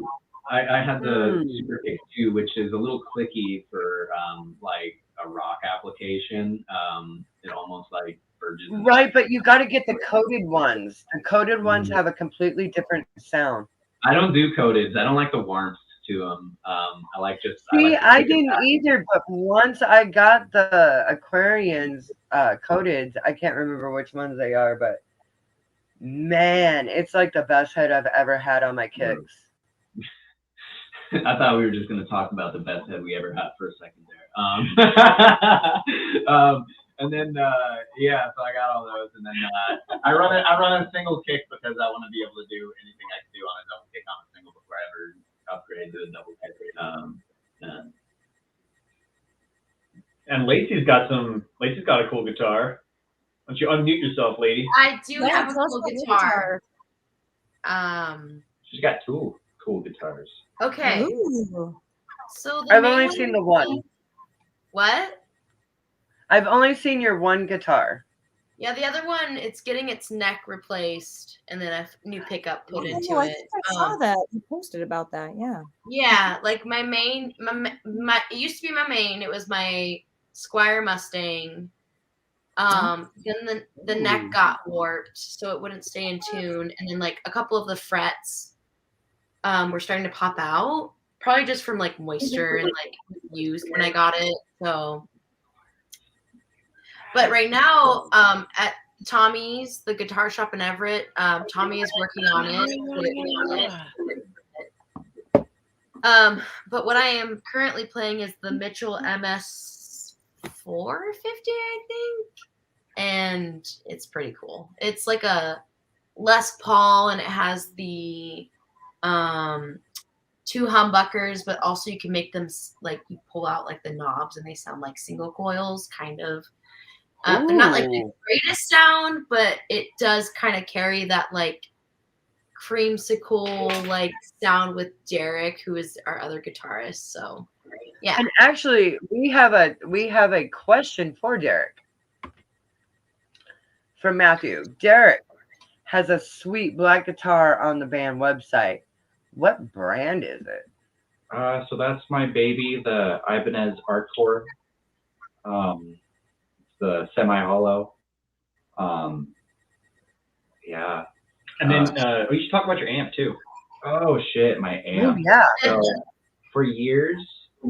I had the Super Kick too, which is a little clicky for like a rock application. It almost like verges. Right, but you got to get the coated ones. The coated ones have a completely different sound. I don't do coated. I don't like the warmth to them. I like just. See, I didn't either, but once I got the Aquarians coated, I can't remember which ones they are, but man, it's like the best head I've ever had on my kicks. I thought we were just going to talk about the best head we ever had for a second there. And then, yeah, so I got all those. And then I run a single kick because I want to be able to do anything I can do on a double kick on a single before I ever upgrade to a double kick. Yeah. And Lacey's got a cool guitar. Why don't you unmute yourself, lady? I do have a cool guitar. She's got two cool guitars. Okay. Ooh. So I've only seen the one. What? I've only seen your one guitar. Yeah, the other one, it's getting its neck replaced and then a new pickup put into I it. think I saw that. You posted about that. Yeah. Yeah, like my main, my it used to be my main. It was my Squire Mustang. Then the neck got warped, so it wouldn't stay in tune, and then like a couple of the frets were starting to pop out, probably just from like moisture and like use when I got it. So, but right now, at Tommy's, the guitar shop in Everett, Tommy is working on it. But what I am currently playing is the Mitchell MS 450, I think. And it's pretty cool. It's like a Les Paul, and it has the 2 humbuckers, but also you can make them like you pull out like the knobs and they sound like single coils, kind of. They're not like the greatest sound, but it does kind of carry that like creamsicle like sound with Derek, who is our other guitarist. So yeah. And actually, we have a question for Derek from Matthew. Derek has a sweet black guitar on the band website. What brand is it? So that's my baby, the Ibanez Artcore. The semi-hollow. Yeah. And then we should talk about your amp too. Oh shit, my amp. Oh, yeah. So for years,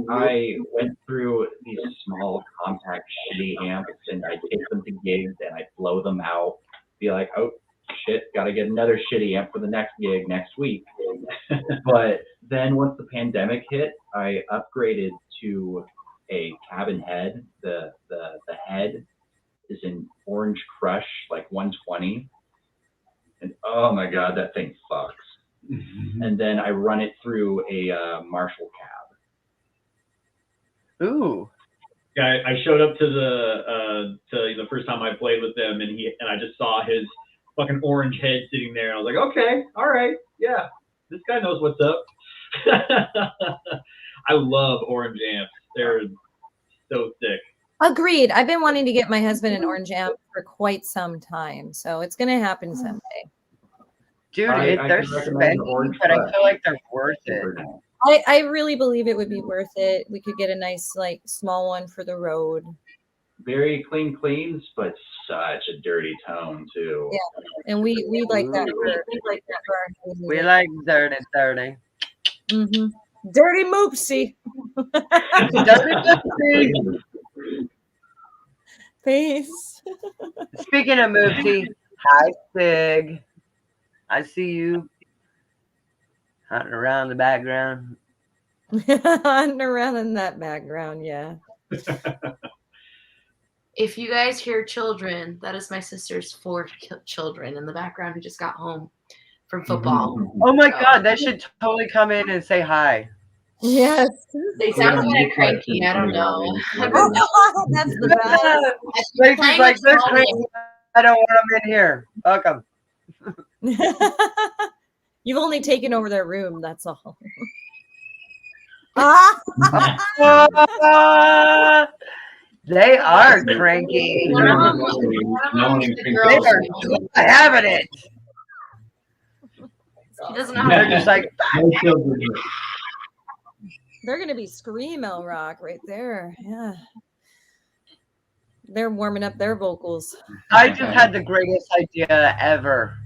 I went through these small compact shitty amps, and I'd take them to gigs and I'd blow them out. Be like, oh shit, gotta get another shitty amp for the next gig next week. But then once the pandemic hit, I upgraded to a cabin head. The head is in Orange Crush, like 120. And oh my god, that thing fucks. And then I run it through a Marshall cab. Ooh. Yeah, I showed up to the first time I played with them, and I just saw his fucking orange head sitting there. I was like, okay, all right, yeah, this guy knows what's up. I love orange amps. They're so sick. Agreed. I've been wanting to get my husband an orange amp for quite some time, so it's going to happen someday. Dude, they're spending, but I feel like they're worth it. I really believe it would be worth it. We could get a nice, like, small one for the road. Very cleans, but such a dirty tone too. Yeah, and we like that. We like dirty. Mm-hmm. Dirty moopsie. Dirty moopsie. Peace. Speaking of moopsie, hi Sig. I see you hunting around the background. Hunting around in that background, yeah. If you guys hear children, that is my sister's 4 children in the background who just got home from football. Oh my god, they should totally come in and say hi. Yes. They sound kind of cranky. I don't know. That's the best. Lacey's like, they're cranky. I don't want them in here. Fuck them. You've only taken over their room, that's all. They are cranky. They are having it. He doesn't know how They're just like, they're gonna be screamo rock right there. Yeah. They're warming up their vocals. I just had the greatest idea ever.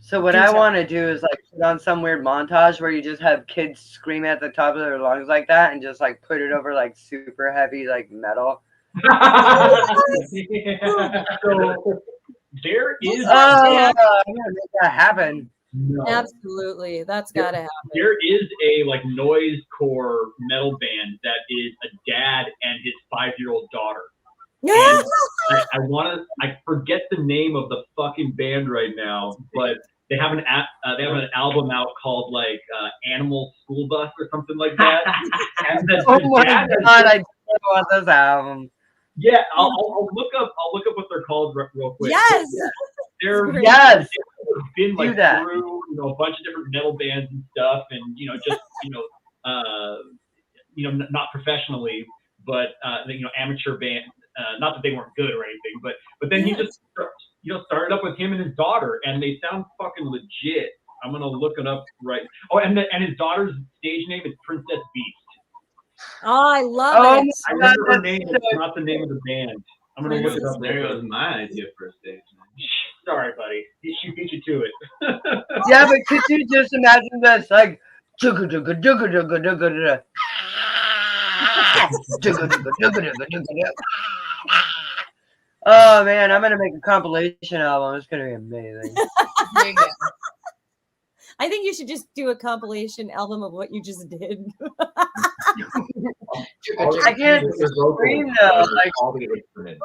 So what I want to do is like put on some weird montage where you just have kids scream at the top of their lungs like that, and just like put it over like super heavy like metal. So there is. I'm gonna make that happen. No. Absolutely, that's gotta happen. There is a like noisecore metal band that is a dad and his 5-year-old daughter. Yeah. I forget the name of the fucking band right now, but they have an album out called like Animal School Bus or something like that. And oh my God, I want this album. Yeah, I'll look up what they're called real quick. Yes. They've been like through a bunch of different metal bands and stuff, and just not professionally, but amateur band. Not that they weren't good or anything, but then he just started up with him and his daughter, and they sound fucking legit. I'm gonna look it up right. Oh, and his daughter's stage name is Princess Beast. Oh, I love it. I remember her name. It's not the name of the band. I'm gonna look it up. There goes my idea for a stage name. Sorry, buddy. She beat you to it. Yeah, but could you just imagine this? Like, oh man, I'm gonna make a compilation album. It's gonna be amazing. I think you should just do a compilation album of what you just did. I can't scream though. Like, all the instruments.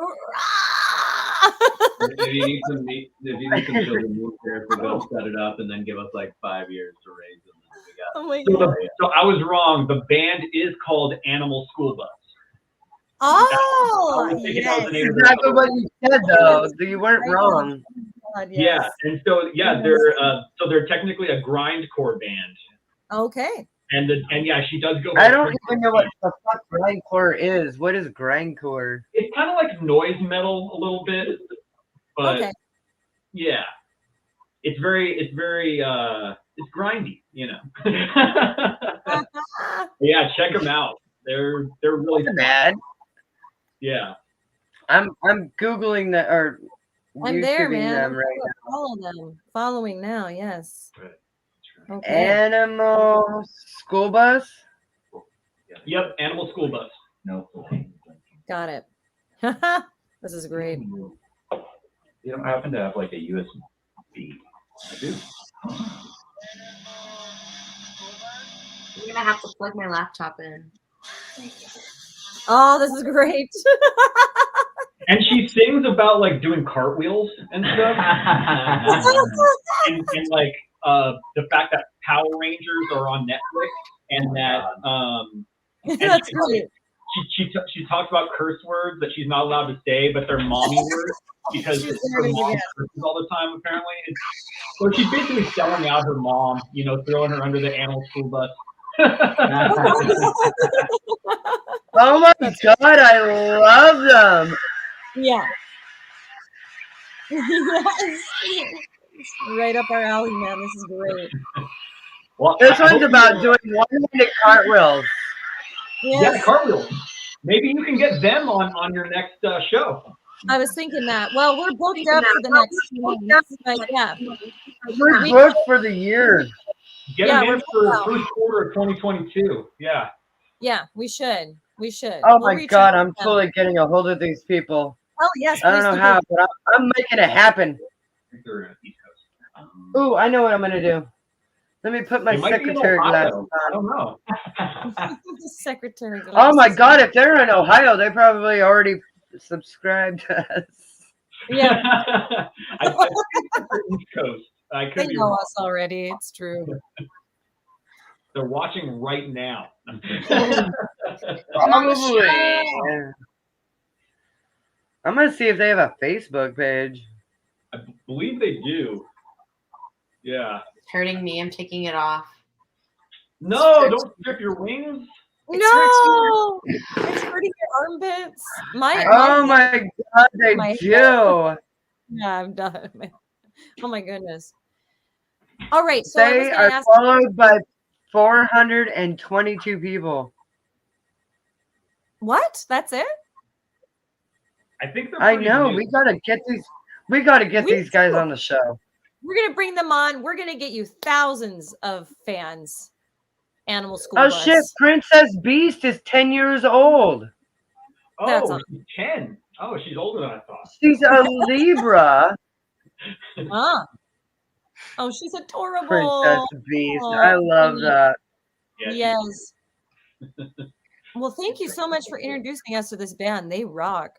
If you need some children move there, we'll set it up and then give us like 5 years to raise them. Oh my God. So I was wrong. The band is called Animal School Bus. Oh, yes. Exactly what you said though. You weren't wrong. God, yes. Yeah, and so they're technically a grindcore band. Okay. And she does go. I don't even know what the fuck grindcore is. What is grindcore? It's kind of like noise metal a little bit, but yeah, it's very it's grindy, Yeah, check them out. They're really bad. Yeah. I'm googling that or I'm YouTubing there, man. them right now. Follow them. Following now, yes. Okay. Animal School Bus? Yep, Animal School Bus. No. Got it. This is great. You don't happen to have like a USB? I do. I'm gonna have to plug my laptop in. Oh, this is great. And she sings about like doing cartwheels and stuff. and like the fact that Power Rangers are on Netflix and that That's great. She talks about curse words that she's not allowed to say, but they're mommy words because her mom curses all the time apparently. So she's basically selling out her mom, throwing her under the Animal School Bus. Oh my God, I love them. Yeah. Yes. Right up our alley, man. This is great. Well, this one's about doing one-handed cartwheels. Yes. Yeah, cartwheels. Maybe you can get them on your next show. I was thinking that. Well, we're booked up for the next 2 months, but yeah. We're booked for the year. Get them in for first quarter of 2022. Yeah. Yeah, we should. We should. Oh my God, I'm totally getting a hold of these people. Oh yes. I don't know how, but I'm making it happen. Ooh, I know what I'm gonna do. Let me put my secretary glasses on. I don't know. Secretary glasses. Oh my God, if they're in Ohio, they probably already subscribed to us. Yeah. I think they're East Coast. They know us already. It's true. They're watching right now. Probably. I'm gonna see if they have a Facebook page. I believe they do. Yeah. It's hurting me. I'm taking it off. No, don't strip your wings. No, it's hurting your armpits. Oh my God, they do. Yeah, I'm done. Oh my goodness. All right, so they are followed by 422 people. What? That's it? I think they're. I know. New. We gotta get these guys on the show. We're gonna bring them on. We're gonna get you thousands of fans. Animal School Oh Bus. shit! Princess Beast is 10 years old. Oh, she's 10. Oh, she's older than I thought. She's a Libra. Ah. Oh, she's adorable. Princess Beast. I love that. Yes. Well, thank you so much for introducing us to this band. They rock.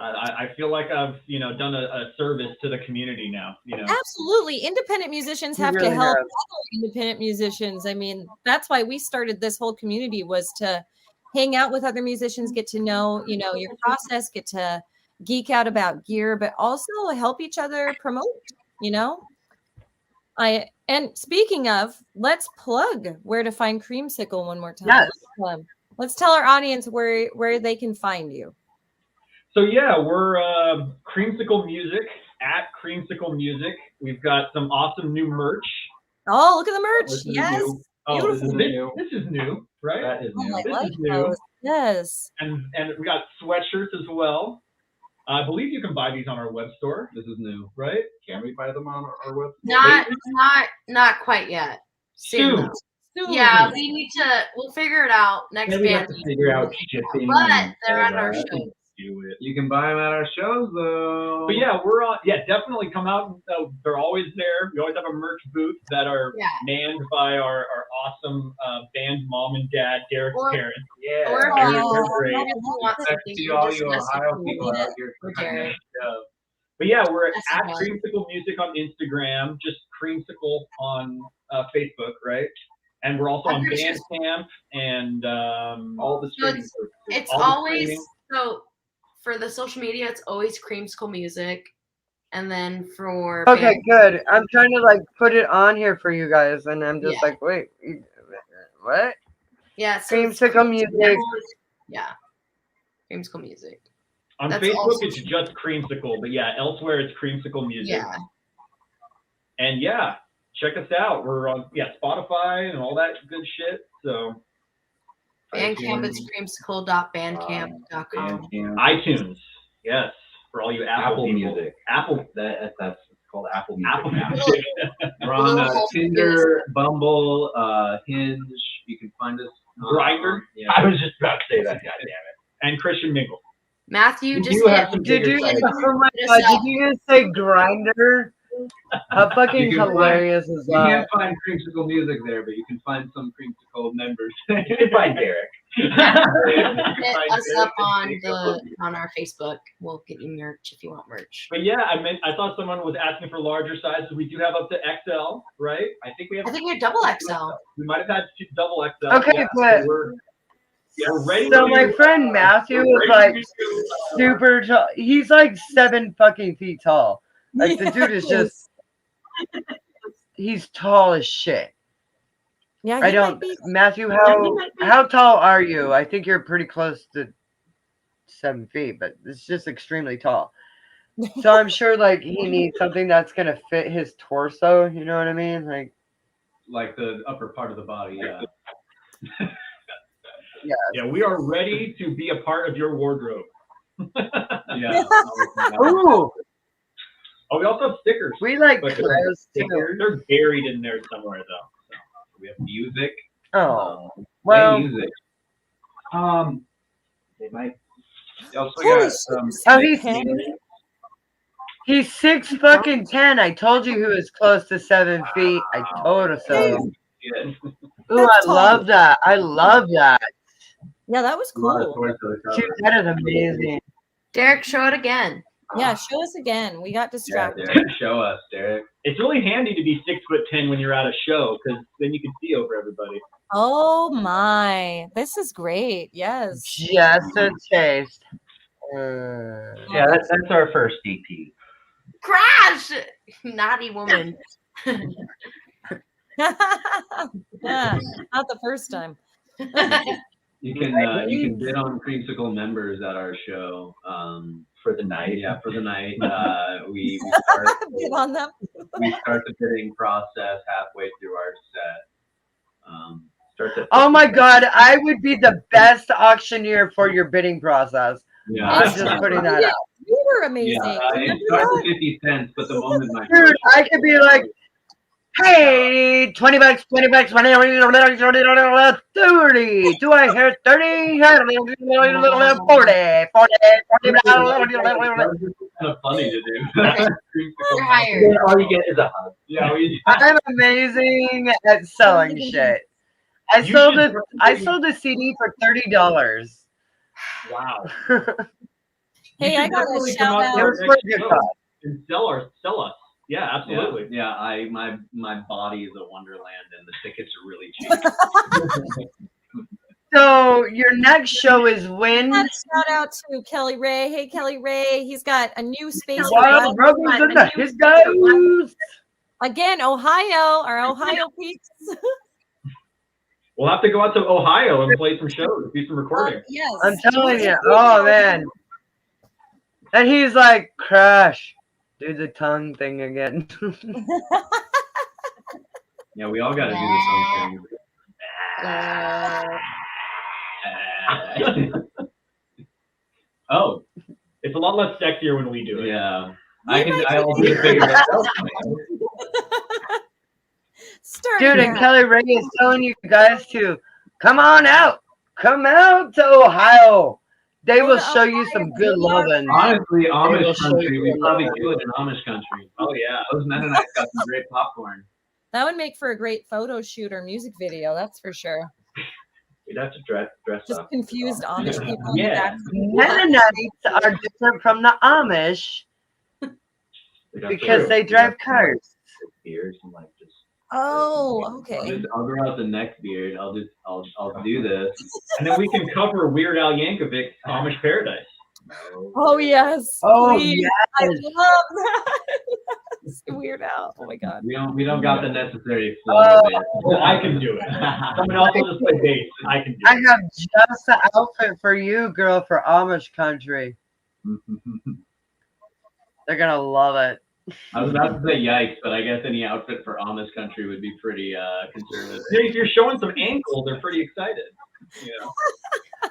I feel like I've done a service to the community now. Absolutely, independent musicians have to help other independent musicians. I mean, that's why we started this whole community, was to hang out with other musicians, get to know your process, get to geek out about gear, but also help each other promote. And speaking of, let's plug where to find Creamsicle one more time. Yes. Let's tell our audience where they can find you. So yeah, we're Creamsicle Music at Creamsicle Music. We've got some awesome new merch. Oh, look at the merch! Yes, beautiful. This is new, right? That is new. This is new. Yes. And we got sweatshirts as well. I believe you can buy these on our web store. This is new, right? Can we buy them on our website? Not quite yet. Soon. Yeah, we need to. We'll figure it out next We band. have to figure out shipping. But they're at our show. You can buy them at our shows though. But yeah, we're on. Yeah, definitely come out. They're always there. We always have a merch booth that are manned by our awesome band mom and dad, Derek's parents. Yeah. Or they're great. To all you Ohio people out here. But yeah, we're at Creamsicle Music on Instagram, just Creamsicle on Facebook, right? And we're also on Bandcamp and all the streaming. It's always so. For the social media, it's always Creamsicle Music, and then for good. I'm trying to put it on here for you guys, and I'm just like, wait, what? Yeah, so Creamsicle Music. Yeah, Creamsicle Music. On Facebook, it's just Creamsicle, but yeah, elsewhere it's Creamsicle Music. Yeah. And yeah, check us out. We're on Spotify and all that good shit. So. Bandcamp is creamsicle.bandcamp.com. iTunes, yes, for all you Apple Music. That's called Apple Music. Apple Music. We're on Tinder, Bumble, Hinge. You can find us. Grindr. Yeah. I was just about to say that. God damn it. And Christian Mingle. Matthew, Did you just say Grindr? How fucking hilarious is that? You can't find Creamsicle Music there, but you can find some Creamsicle members. You can find Derek. Hit us up on our Facebook. We'll get you merch if you want merch. But yeah, I thought someone was asking for larger sizes. We do have up to XL, right? I think we have double XL. We might have had double XL. Okay, but we're ready. So my friend Matthew is super tall. He's 7 fucking feet tall. The dude is just, he's tall as shit. Yeah, Matthew, how tall are you? I think you're pretty close to 7 feet, but it's just extremely tall. So I'm sure he needs something that's going to fit his torso. You know what I mean? Like the upper part of the body, yeah. Yeah, we are ready to be a part of your wardrobe. Yeah. Ooh. Oh, we also have stickers. We clothes too. They're buried in there somewhere, though. So we have music. Oh, well. Music. They might. Also got some. He's 6 fucking 10. I told you he was close to 7 feet. I told her so. Ooh, I love that. I love that. Yeah, that was cool. Dude, that is amazing. Derek, show it again. Yeah, show us again. We got distracted. Yeah, Derek, show us, Derek. It's really handy to be 6'10" when you're at a show, because then you can see over everybody. Oh my, this is great. Yes. Just a taste. Yeah, that's our first EP. Crash! Naughty woman. Yeah, not the first time. You can bid on Creamsicle members at our show. For the night. Yeah, for the night. We start Bid on them. We start the bidding process halfway through our set. Oh my god, I would be the best auctioneer for your bidding process. Yeah, I'm just putting that out. You were amazing. Yeah, it starts at 50 cents, but the moment my dude, I could be like, hey, $20, $20, 30. Do I hear 30? 40. Kind of funny to do. You're hired. All you get is a hug. Yeah, I'm amazing at selling shit. I sold the CD for $30. Wow. Hey, I got a definitely shout come out out. to our Here's next what you show got. and sell us. Yeah, absolutely. Yeah, my body is a wonderland, and the tickets are really cheap. So your next show is when? Shout out to Kelly Ray. Hey, Kelly Ray. He's got a new space for Wild Brothers and the His Guys. again, Ohio, our Ohio peeps. We'll have to go out to Ohio and play some shows, do some recording. Yes. I'm telling you. Oh man. And he's like, Crash, do the tongue thing again. Yeah, we all got to do the something. Oh, It's a lot less sexier when we do it. yeah. I'll do the figure myself. Dude, and Kelly Ray is telling you guys to come on out. Come out to Ohio. They will show you some good loving. Honestly, will Amish show country, you we a probably lot. do it in Amish country. Oh yeah. Those Mennonites got some great popcorn. That would make for a great photo shoot or music video, that's for sure. We'd have to dress Just up. confused Amish people. Yeah. Mennonites are different from the Amish We'd have to because they drive cars. beers and like just. Oh, okay. I'll grow out the neck beard. I'll do this. And then we can cover Weird Al Yankovic's Amish Paradise. Oh yes. Oh, please. yes. I love that. It's Weird Al. Oh my god. We don't got the necessary flow. Well, I can do it. Someone else will just play bass. I can do I it. have just the outfit for you, girl, for Amish country. They're gonna love it. I was about to say yikes, but I guess any outfit for Amish country would be pretty conservative. If you're showing some ankles, they're pretty excited. You know?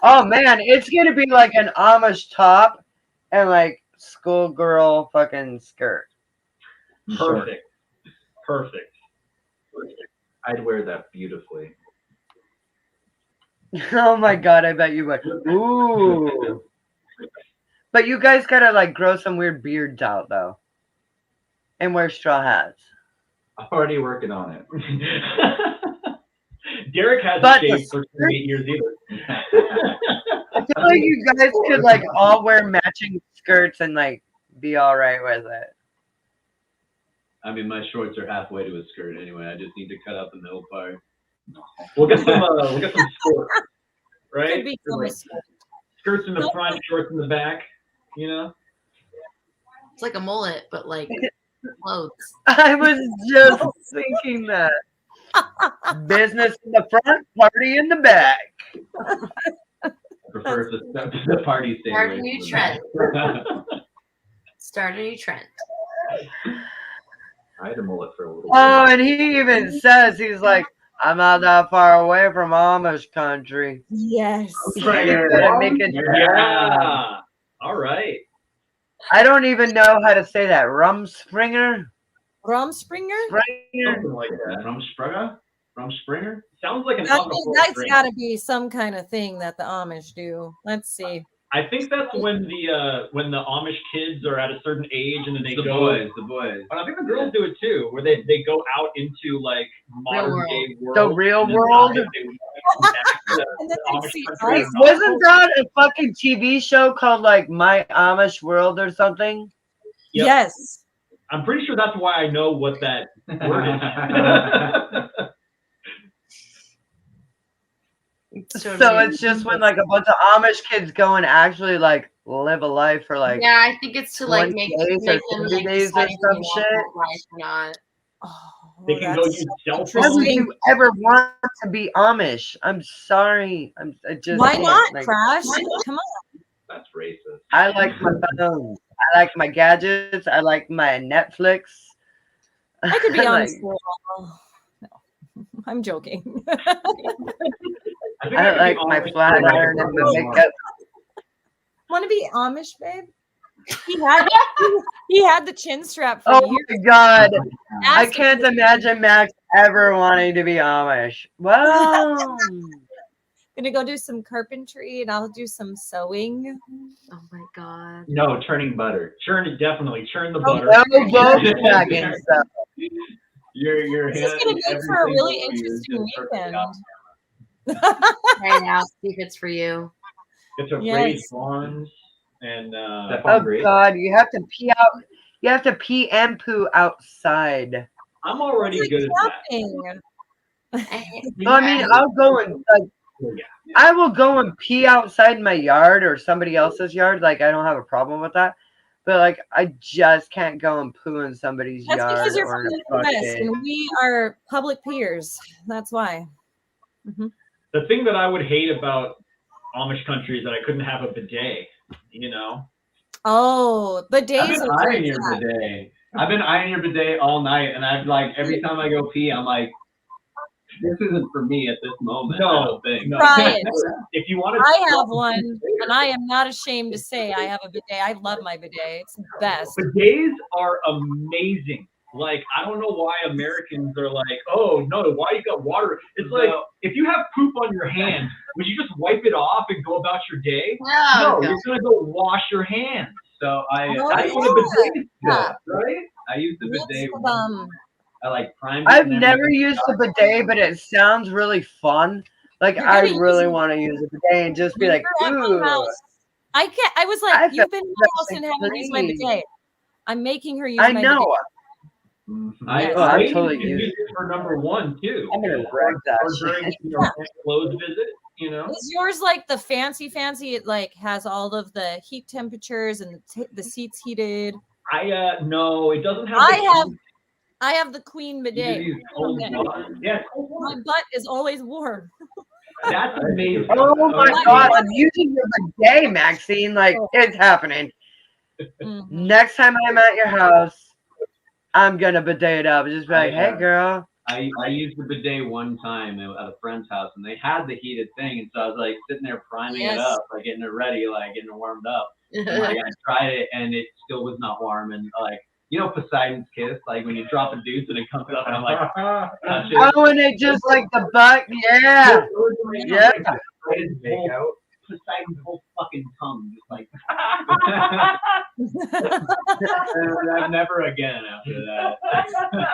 Oh man, it's gonna be like an Amish top and like schoolgirl fucking skirt. Perfect. Perfect. I'd wear that beautifully. Oh my god, I bet you would. Ooh. But you guys gotta like grow some weird beards out though. And wear straw hats. I'm already working on it. Derek hasn't But shaved for 28 years either. I feel like you guys could like all wear matching skirts and like be all right with it. I mean, my shorts are halfway to a skirt anyway. I just need to cut out the middle part. We'll get some skirts, right? Could be Like, skirts in the front, shorts in the back. You know. It's like a mullet, but like clothes. I was just thinking that. Business in the front, party in the back. I prefer the party stay Start away a new from trend. that. Start a new trend. I had a mullet for a little Oh, and he even says, he's like, I'm not that far away from Amish country. Yes. You gotta make it. Yeah. All right. I don't even know how to say that. Rumspringer? Rumspringer? Something like that. Rumspringer? Sounds like an That's alcohol drink. got to be some kind of thing that the Amish do. Let's see. I think that's when the Amish kids are at a certain age and then they The go. boys. And I think the girls do it too, where they go out into like modern day world. The real and then world? they back to the And then they Amish see country. ice. Wasn't that a fucking TV show called like My Amish World or something? Yep. Yes. I'm pretty sure that's why I know what that word is. So it's just when like a bunch of Amish kids go and actually like live a life for like Yeah, I think it's to like 20 make days them or like 30 days or decide if they some want shit. that life or not. Oh, They can go that's use cell Why would phones. you ever want to be Amish? I'm sorry. I just Why can't, not, like, Crash? Come on. That's racist. I like my phones. I like my gadgets. I like my Netflix. I could be like, honest. No, I'm joking. I think I could like be my Amish flat for, like, iron and my makeup. Want to be Amish, babe? He had the chin strap for Oh years. my god. I Asked can't him, imagine Max ever wanting to be Amish. Wow. gonna go do some carpentry and I'll do some sewing. Oh my god. No, turning butter. definitely churn the Oh, butter. No Volkswagen stuff. Your This is hand gonna in make every for a really single view is interesting just perfect weekend. opposite. Try it out. See if it's for you. Get to Yes. raised lawns. And oh God, you have to pee out. You have to pee and poo outside. I'm already good at that. Well, I mean, I'll go and I will go and pee outside my yard or somebody else's yard. Like, I don't have a problem with that. But like, I just can't go and poo in somebody's That's yard because you're or from in the a US bucket. and we are public peers. That's why. The thing that I would hate about Amish country is that I couldn't have a bidet. You know. Oh, bidets. I've been eyeing your bidet. I've been eyeing your bidet all night, and I've like every time I go pee, I'm like, this isn't for me at this moment. No. Try it. If you want to, I have one, and I am not ashamed to say I have a bidet. I love my bidet. It's the best. Bidets are amazing. Like, I don't know why Americans are like, oh no, why you got water? It's like, if you have poop on your hand, would you just wipe it off and go about your day? No, you're gonna go wash your hands. So I use the bidet, right? I use the bidet. I like primed. I've never used a bidet, but it sounds really fun. Like, I really want to use a bidet and just be like, ooh. I can't. I was like, you've been in my house and haven't used my bidet. I'm making her use my bidet. I know. I totally use it for number one too. I'm gonna wreck that. Or during clothes visit, you know. Is yours like the fancy? It like has all of the heat temperatures and the seats heated. No, it doesn't have. I have the queen bidet. Yes. My butt is always warm. That's amazing. Oh my God, I'm using your bidet, Maxine. Like, it's happening. Next time I'm at your house, I'm gonna bidet it up. Just be like, hey, girl. I used the bidet one time at a friend's house, and they had the heated thing, and so I was like sitting there priming it up, like getting it ready, like getting it warmed up. And, like, I tried it, and it still was not warm, and like. You know Poseidon's kiss, like when you drop a deuce and it comes up and I'm like, touch it. Oh, and it just like the butt, yeah. Yeah. Poseidon's whole fucking tongue, just like. Never again after that.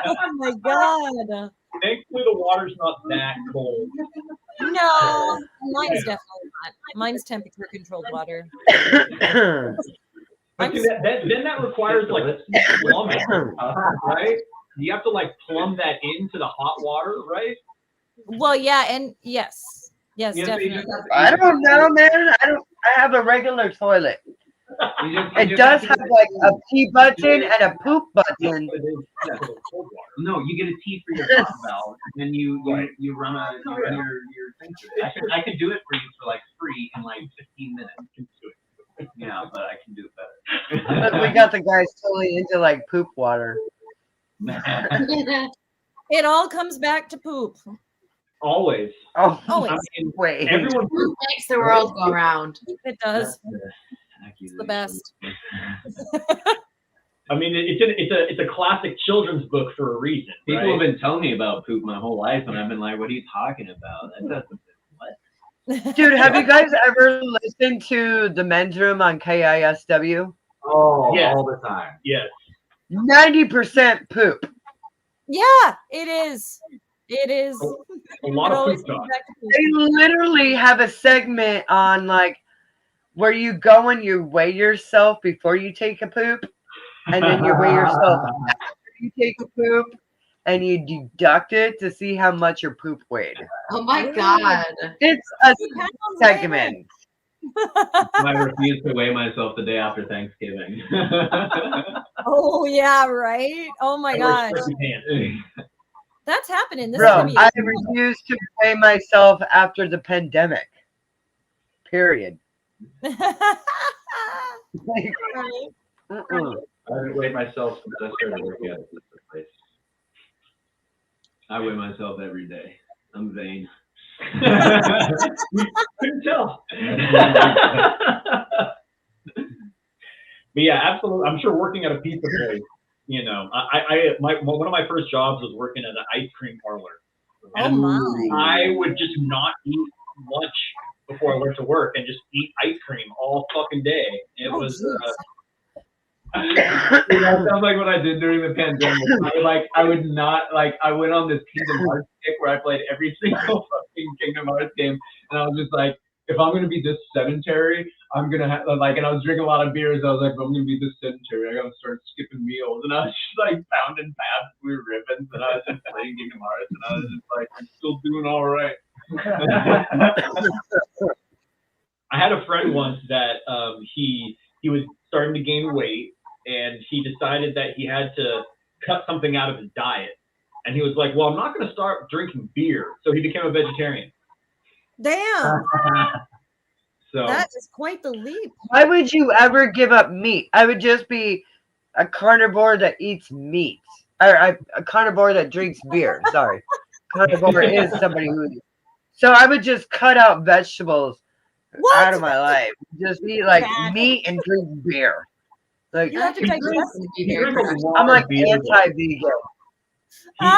Oh my God. Thankfully, the water's not that cold. No, mine's definitely not. Mine's temperature controlled water. But then that requires like plumbing, right? You have to like plumb that into the hot water, right? Well, yeah, and yes, definitely. I don't know, man. I have a regular toilet. It does have like a pee button and a poop button. No, you get a T for your pop valve, and then you run your thing through it. I can do it for you for like free in like 15 minutes. Yeah, but I can do it better. But we got the guys totally into like poop water. It all comes back to poop. Always. Oh, always. I mean, wait. Everyone poop makes the world go round. It does. It's the best. I mean, it's a classic children's book for a reason. People have been telling me about poop my whole life, and I've been like, "What are you talking about?" That doesn't. Dude, have you guys ever listened to The Men's Room on KISW? Oh, yes. All the time. Yes. 90% poop. Yeah, it is. It is. A lot of poop talk. They literally have a segment on like where you go and you weigh yourself before you take a poop, and then you weigh yourself after you take a poop, and you deduct it to see how much your poop weighed. Oh my God. It's a segment. I refuse to weigh myself the day after Thanksgiving. Oh, yeah, right? Oh my gosh. That's happening. This is Bro, I refuse to weigh myself after the pandemic. Period. I haven't weighed myself since I started working at this place. I weigh myself every day. I'm vain. Couldn't tell. But yeah, absolutely. I'm sure working at a pizza place, you know, one of my first jobs was working at an ice cream parlor. And I would just not eat lunch before I went to work and just eat ice cream all fucking day. It was. That sounds like what I did during the pandemic. I went on this Kingdom Hearts kick where I played every single fucking Kingdom Hearts game, and I was just like, if I'm gonna be this sedentary, I'm gonna have like, and I was drinking a lot of beers. I was like, if I'm gonna be this sedentary, I gotta start skipping meals. And I was just like pounding pads through ribbons, and I was just playing guitars, and I was just like, I'm still doing all right. I had a friend once that he was starting to gain weight, and he decided that he had to cut something out of his diet. And he was like, well, I'm not going to start drinking beer. So he became a vegetarian. Damn. So that is quite the leap. Why would you ever give up meat? I would just be a carnivore that eats meat. Or a carnivore that drinks beer. Sorry. Carnivore is somebody who... So I would just cut out vegetables out of my life. Just eat like meat and drink beer. Like you have to I'm like anti-vegan.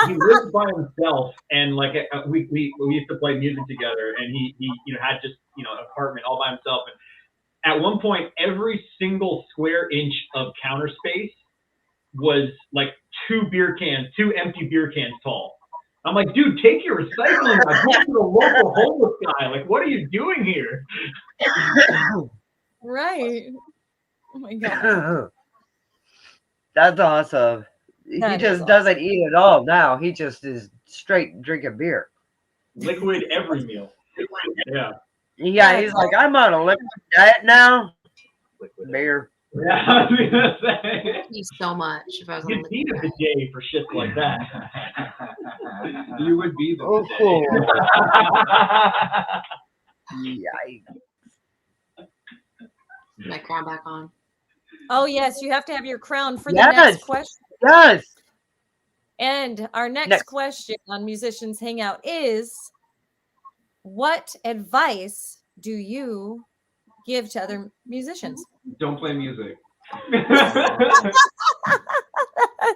He lived by himself, and like we used to play music together, and he had just an apartment all by himself. And at one point, every single square inch of counter space was like two empty beer cans tall. I'm like, dude, take your recycling. Like, go to the local homeless guy. Like, what are you doing here? Right. Oh my god. That's awesome. He just doesn't eat at all now. He just is straight drinking beer. Liquid every meal. Yeah. Yeah, he's like, I'm on a liquid diet now. Liquid beer. Yeah, I was gonna say. Thank you so much. If I was on You'd be the bidet for shit like that. You would be the bidet. Cool. My crown back on. Oh yes, you have to have your crown for the next question. Yes. And our next question on Musicians Hangout is, what advice do you give to other musicians? Don't play music. That's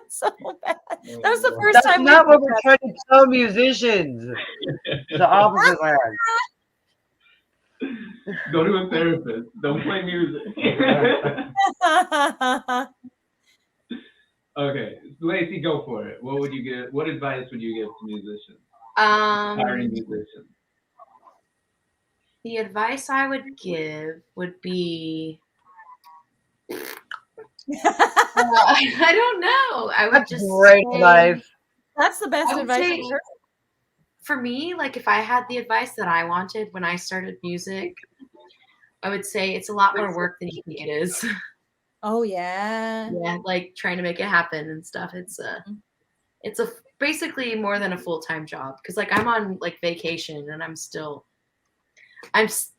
so bad. That was the first time. That's not what we're trying to tell musicians. The opposite land. Go to a therapist. Don't play music. Okay, Lacey, go for it. What would you give? What advice would you give to musicians? Aspiring musicians. The advice I would give would be, I don't know. I would just great advice. That's the best advice. For me, like if I had the advice that I wanted when I started music, I would say it's a lot more work than you think it is. Oh yeah. Yeah, like trying to make it happen and stuff. It's basically more than a full-time job, because like I'm on like vacation and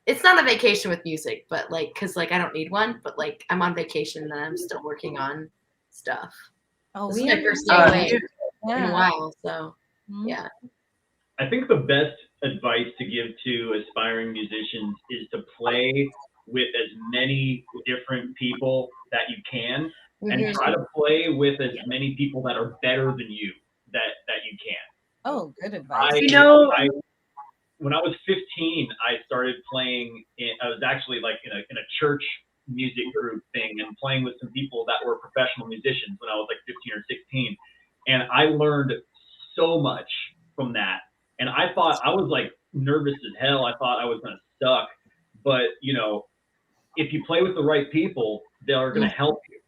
it's not a vacation with music, but like because like I don't need one, but like I'm on vacation and I'm still working on stuff. Oh, this is my first day away in a while, so yeah. I think the best advice to give to aspiring musicians is to play with as many different people that you can, and try to play with as many people that are better than you that you can. Oh, good advice. When I was 15, I started playing. I was actually like in a church music group thing and playing with some people that were professional musicians when I was like 15 or 16, and I learned so much from that. And I thought I was like nervous as hell. I thought I was gonna suck, but if you play with the right people, they are gonna help you.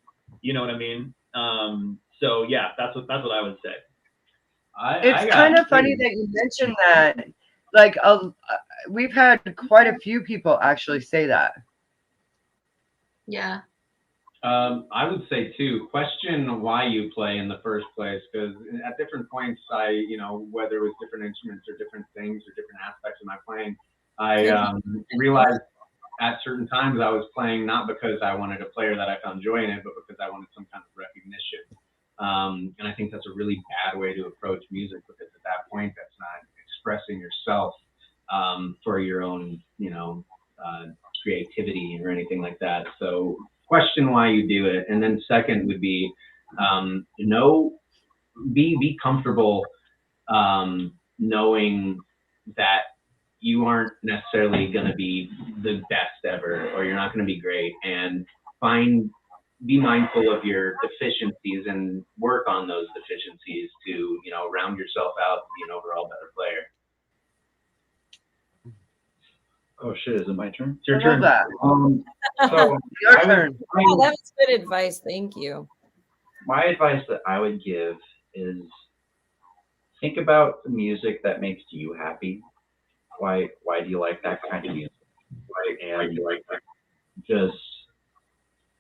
You know what I mean? So yeah, that's what I would say. It's kind of funny that you mentioned that. Like, we've had quite a few people actually say that. Yeah. I would say too, question why you play in the first place, because at different points, whether it was different instruments or different things or different aspects of my playing, I realized at certain times I was playing not because I wanted a player that I found joy in it, but because I wanted some kind of recognition. And I think that's a really bad way to approach music, because at that point, that's not expressing yourself for your own, creativity or anything like that. So question why you do it. And then second would be, be comfortable knowing that you aren't necessarily going to be the best ever, or you're not going to be great, and be mindful of your deficiencies and work on those deficiencies to, round yourself out and be an overall better player. Oh shit! Is it my turn? It's your turn. So Your turn. Oh, that was good advice. Thank you. my advice that I would give is think about the music that makes you happy. Why do you like that kind of music? Why do you like that? Just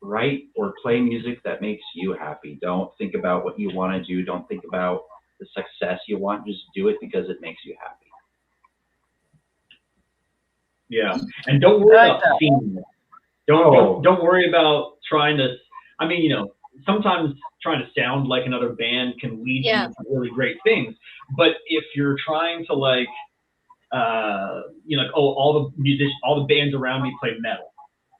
write or play music that makes you happy. Don't think about what you want to do. Don't think about the success you want. Just do it because it makes you happy. Yeah, and don't worry about singing. Don't worry about trying to. I mean, sometimes trying to sound like another band can lead you to really great things. But if you're trying to like, all the bands around me play metal,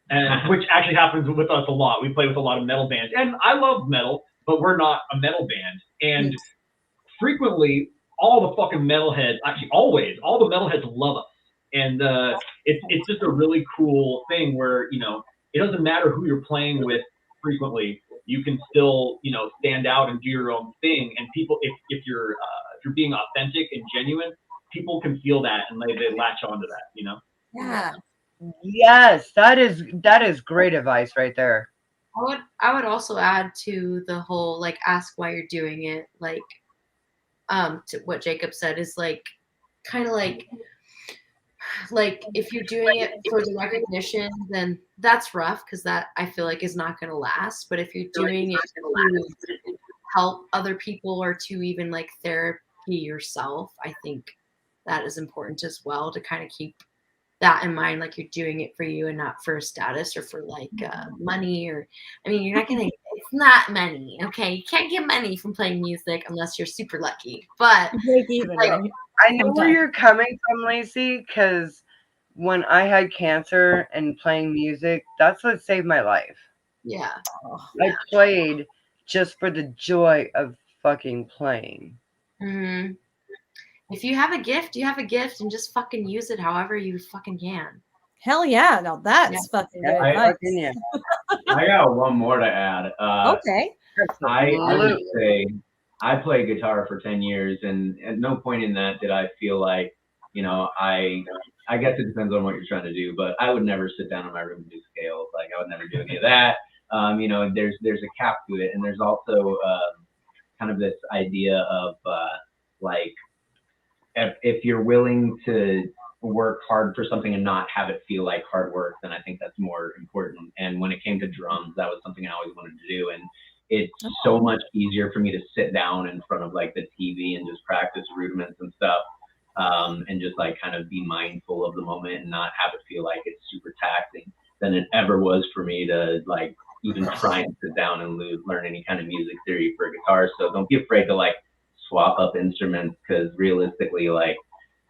and which actually happens with us a lot. We play with a lot of metal bands, and I love metal, but we're not a metal band. And frequently, all the fucking metalheads, actually always, all the metalheads love us. And it's just a really cool thing where, it doesn't matter who you're playing with frequently, you can still, stand out and do your own thing. And people, if you're being authentic and genuine, people can feel that and they latch onto that, Yeah. Yes, that is great advice right there. I would also add to the whole like ask why you're doing it, like to what Jacob said is like kind of like if you're doing it for the recognition, then that's rough because that I feel like is not going to last. But if you're doing it to help other people or to even like therapy yourself, I think that is important as well to kind of keep that in mind, like you're doing it for you and not for status or for like money or I mean you're not gonna it's not money, okay, you can't get money from playing music unless you're super lucky, but even, like, right? I know where you're coming from, Lacey, because when I had cancer and playing music, that's what saved my life. Yeah. I played just for the joy of fucking playing. Mm-hmm. If you have a gift, you have a gift, and just fucking use it however you fucking can. Hell yeah! Now that's fucking good advice. I got one more to add. Okay. I would say I played guitar for 10 years, and at no point in that did I feel like, I guess it depends on what you're trying to do, but I would never sit down in my room and do scales. Like I would never do any of that. There's a cap to it, and there's also kind of this idea of like if you're willing to work hard for something and not have it feel like hard work, then I think that's more important. And when it came to drums, that was something I always wanted to do. And it's so much easier for me to sit down in front of like the TV and just practice rudiments and stuff. And just like kind of be mindful of the moment and not have it feel like it's super taxing than it ever was for me to like even try and sit down and learn any kind of music theory for guitar. So don't be afraid to like swap up instruments, because realistically, like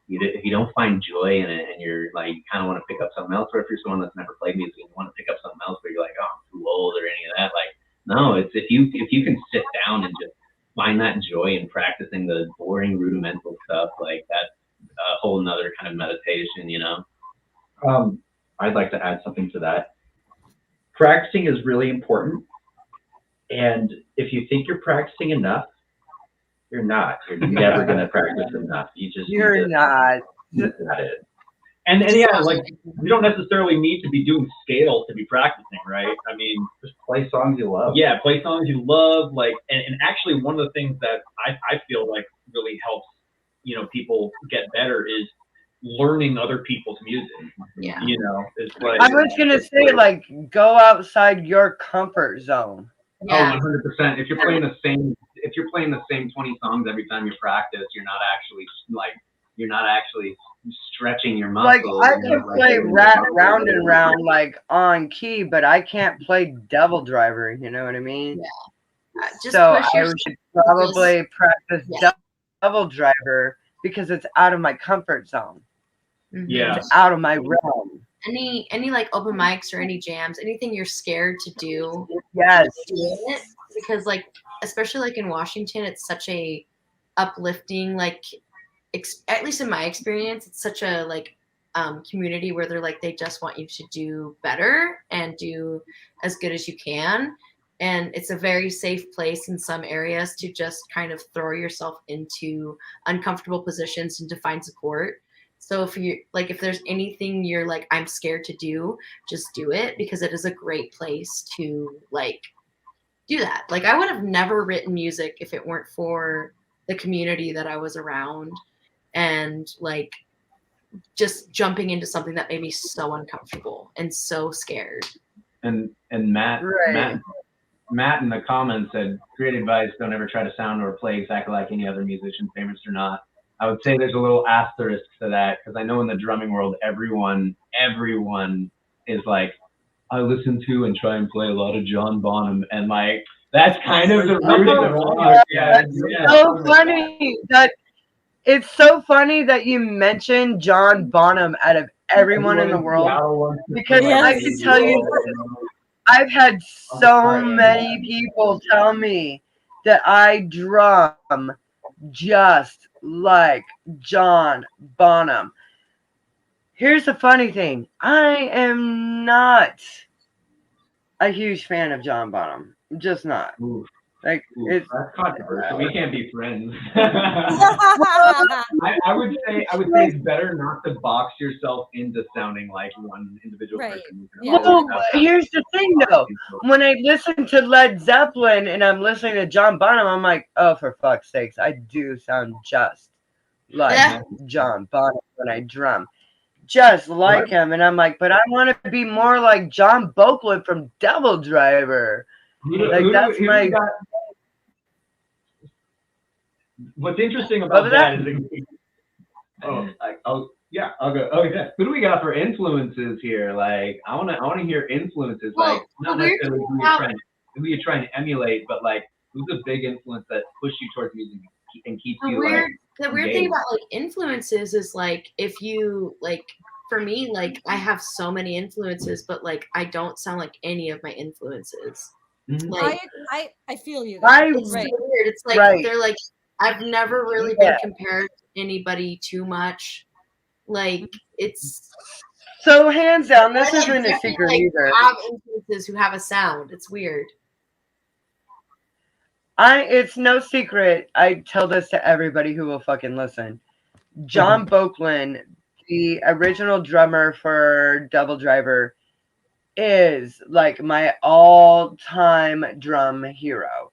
if you don't find joy in it and you're like you kind of want to pick up something else, or if you're someone that's never played music and you want to pick up something else but you're like, oh, I'm too old or any of that, like no, it's if you can sit down and just find that joy in practicing the boring rudimental stuff, like that's a whole nother kind of meditation, I'd like to add something to that. Practicing is really important, and if you think you're practicing enough, you're not. You're never going to practice enough. You're not. Got it. And yeah, like you don't necessarily need to be doing scales to be practicing, right? I mean, just play songs you love. Yeah, play songs you love. Like, and actually, one of the things that I feel like really helps, people get better is learning other people's music. Yeah. It's like I was gonna say, like, go outside your comfort zone. Yeah. Oh, 100%. If you're playing the same 20 songs every time you practice, you're not actually stretching your muscles. Like I can play round and round like on key, but I can't play Devil Driver. You know what I mean? Yeah. So I should probably practice Devil Driver because it's out of my comfort zone. Yeah, it's out of my realm. Any like open mics or any jams, anything you're scared to do. Yes. Do it, because like especially like in Washington, it's such a uplifting like. At least in my experience, it's such a like community where they're like they just want you to do better and do as good as you can, and it's a very safe place in some areas to just kind of throw yourself into uncomfortable positions and to find support. So if there's anything you're like, I'm scared to do, just do it, because it is a great place to like do that. Like I would have never written music if it weren't for the community that I was around, and like just jumping into something that made me so uncomfortable and so scared. And Matt in the comments said, great advice, don't ever try to sound or play exactly like any other musician, famous or not. I would say there's a little asterisk to that, because I know in the drumming world, everyone is like, I listen to and try and play a lot of John Bonham, and like that's kind of the root of rock. So funny that it's so funny that you mentioned John Bonham out of everyone in the world, because I can tell you, I've had so many people tell me that I drum just like John Bonham. Here's the funny thing. I am not a huge fan of John Bonham. I'm just not. Like, it's that's controversial. We can't be friends. I would say it's better not to box yourself into sounding like one individual person. Well, here's the thing though. When I listen to Led Zeppelin and I'm listening to John Bonham, I'm like, oh, for fuck's sakes, I do sound just like John Bonham when I drum. Just like him. And I'm like, but I want to be more like John Boakland from Devil Driver. What's interesting about that is, I'll go. Oh yeah, who do we got for influences here? Like, I wanna hear influences. Well, like, not necessarily who you're trying to emulate, but like, who's a big influence that pushed you towards music and keeps you like. The weird thing about like influences is like, if you like, for me, like I have so many influences, but like I don't sound like any of my influences. Mm-hmm. Like I feel you. It's so weird. It's like they're like, I've never really been compared to anybody too much. Like it's so hands down. This isn't a secret either. I have influences who have a sound. It's weird. It's no secret. I tell this to everybody who will fucking listen. John Boakland, the original drummer for Devil Driver, is like my all-time drum hero.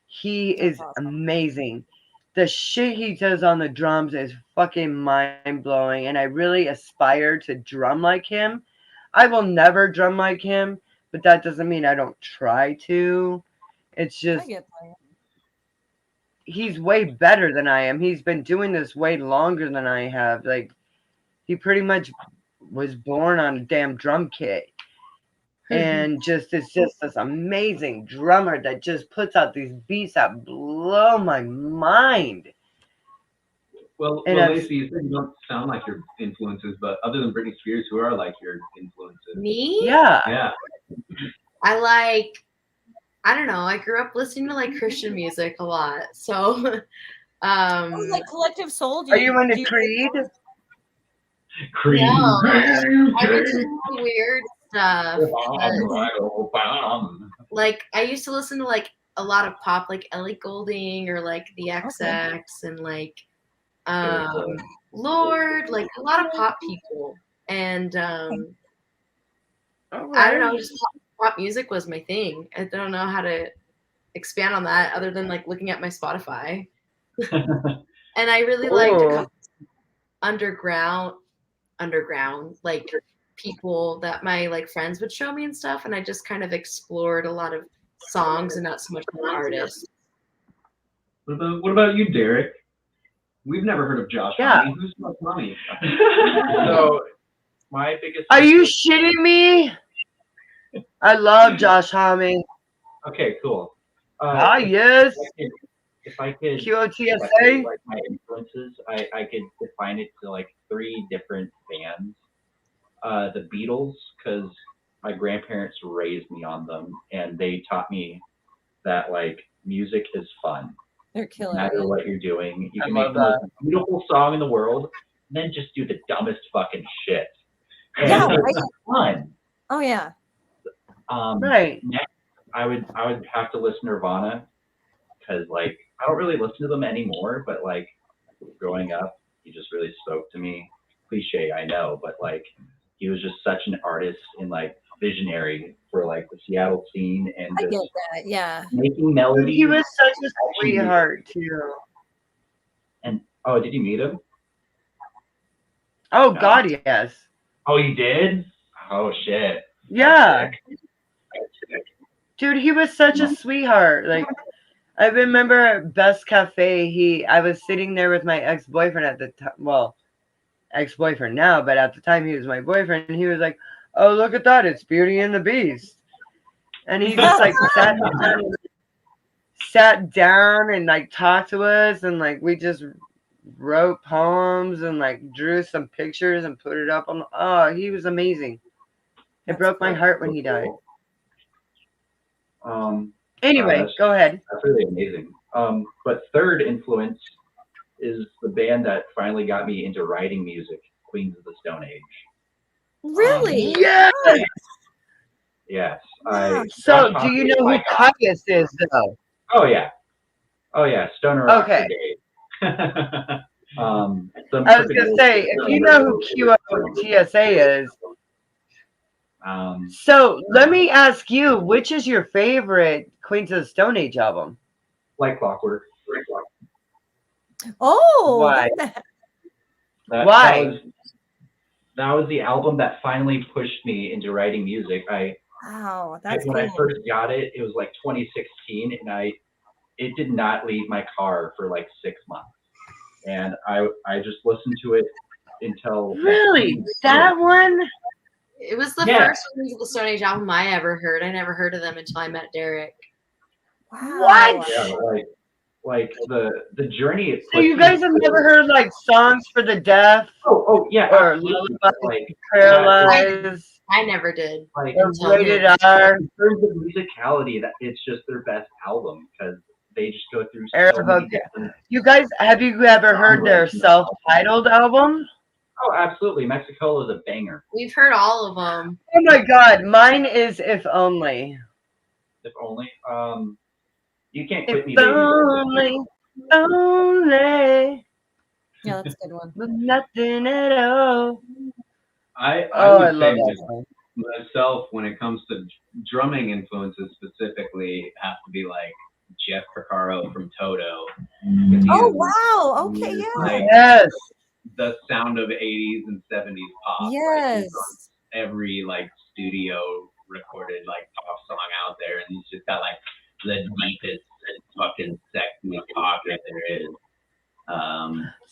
He is amazing. The shit he does on the drums is fucking mind-blowing, and I really aspire to drum like him. I will never drum like him, but that doesn't mean I don't try to. It's just he's way better than I am. He's been doing this way longer than I have. Like, he pretty much was born on a damn drum kit. And just is just this amazing drummer that just puts out these beats that blow my mind. Well, Lacey, you said you don't sound like your influences, but other than Britney Spears, who are like your influences? Me? Yeah. Yeah. I don't know. I grew up listening to like Christian music a lot. So like Collective Soul. Are you into Creed? Creed. No. I went to weird stuff. Like I used to listen to like a lot of pop, like Ellie Goulding or like the XX and like Lord, like a lot of pop people. And I don't know, just pop music was my thing. I don't know how to expand on that other than like looking at my Spotify. And I really liked underground like people that my like friends would show me and stuff, and I just kind of explored a lot of songs and not so much the artists. What about you, Derek? We've never heard of Josh. Yeah. Who's Josh Homme? So my biggest. Are you shitting me? I love Josh Homme. Okay, cool. Yes. If I could QOTSA. Like my influences, I could define it to like 3 different bands. The Beatles, because my grandparents raised me on them, and they taught me that like music is fun. They're killer. No matter what you're doing, you can make the most beautiful song in the world, and then just do the dumbest fucking shit. And it's fun. Oh yeah. Right. Next, I would have to listen to Nirvana, because like I don't really listen to them anymore, but like growing up, he just really spoke to me. cliche, I know, but like he was just such an artist and like visionary for like the Seattle scene and I just get that. Yeah. making melodies. He was such a sweetheart too. And oh, did you meet him? Oh God, yes. Oh, you did? Oh shit. Yeah. Dude, he was such a sweetheart. Like, I remember at Best Cafe, I was sitting there with my ex-boyfriend at the time. Well, ex-boyfriend now, but at the time he was my boyfriend. And he was like, "Oh, look at that! It's Beauty and the Beast." And he just like sat down and like talked to us, and like we just wrote poems and like drew some pictures and put it up on. Oh, he was amazing. It broke my heart when he died. Anyway, go ahead. That's really amazing. But third influence is the band that finally got me into writing music, Queens of the Stone Age. Really? Yes. Yes. So, do you know who Caius is, though? Oh yeah. Stoner Rock Okay. Brigade. I was gonna say, if you know who QOTSA is. So let me ask you, which is your favorite Queens of the Stone Age album? Like Clockwork. Oh, why? Why? That was the album that finally pushed me into writing music. Wow, that's when cool. I first got it, it was like 2016, and it did not leave my car for like 6 months, and I just listened to it until really that one. It was the first Queens of the Stone Age album I ever heard. I never heard of them until I met Derek. Wow. What? Yeah, like the journey. So you guys have never heard like Songs for the Deaf? Oh yeah. Or Lullaby Paralyzed? I never did. Like Rated R. In terms of musicality, that it's just their best album because they just go through so many different. You guys, have you ever heard their self-titled album? Oh, absolutely. Mexico is a banger. We've heard all of them. Oh my God, mine is If Only. If only. You can't quit me, If baby. only. Yeah, that's a good one. But nothing at all. I love say that song. myself, when it comes to drumming influences specifically, have to be like Jeff Porcaro from Toto. Oh wow! Okay, yeah. Like, yes. The sound of 80s and 70s pop. Yes. Like, every like studio recorded like pop song out there, and he's just got like the deepest fucking sexy talk that there is.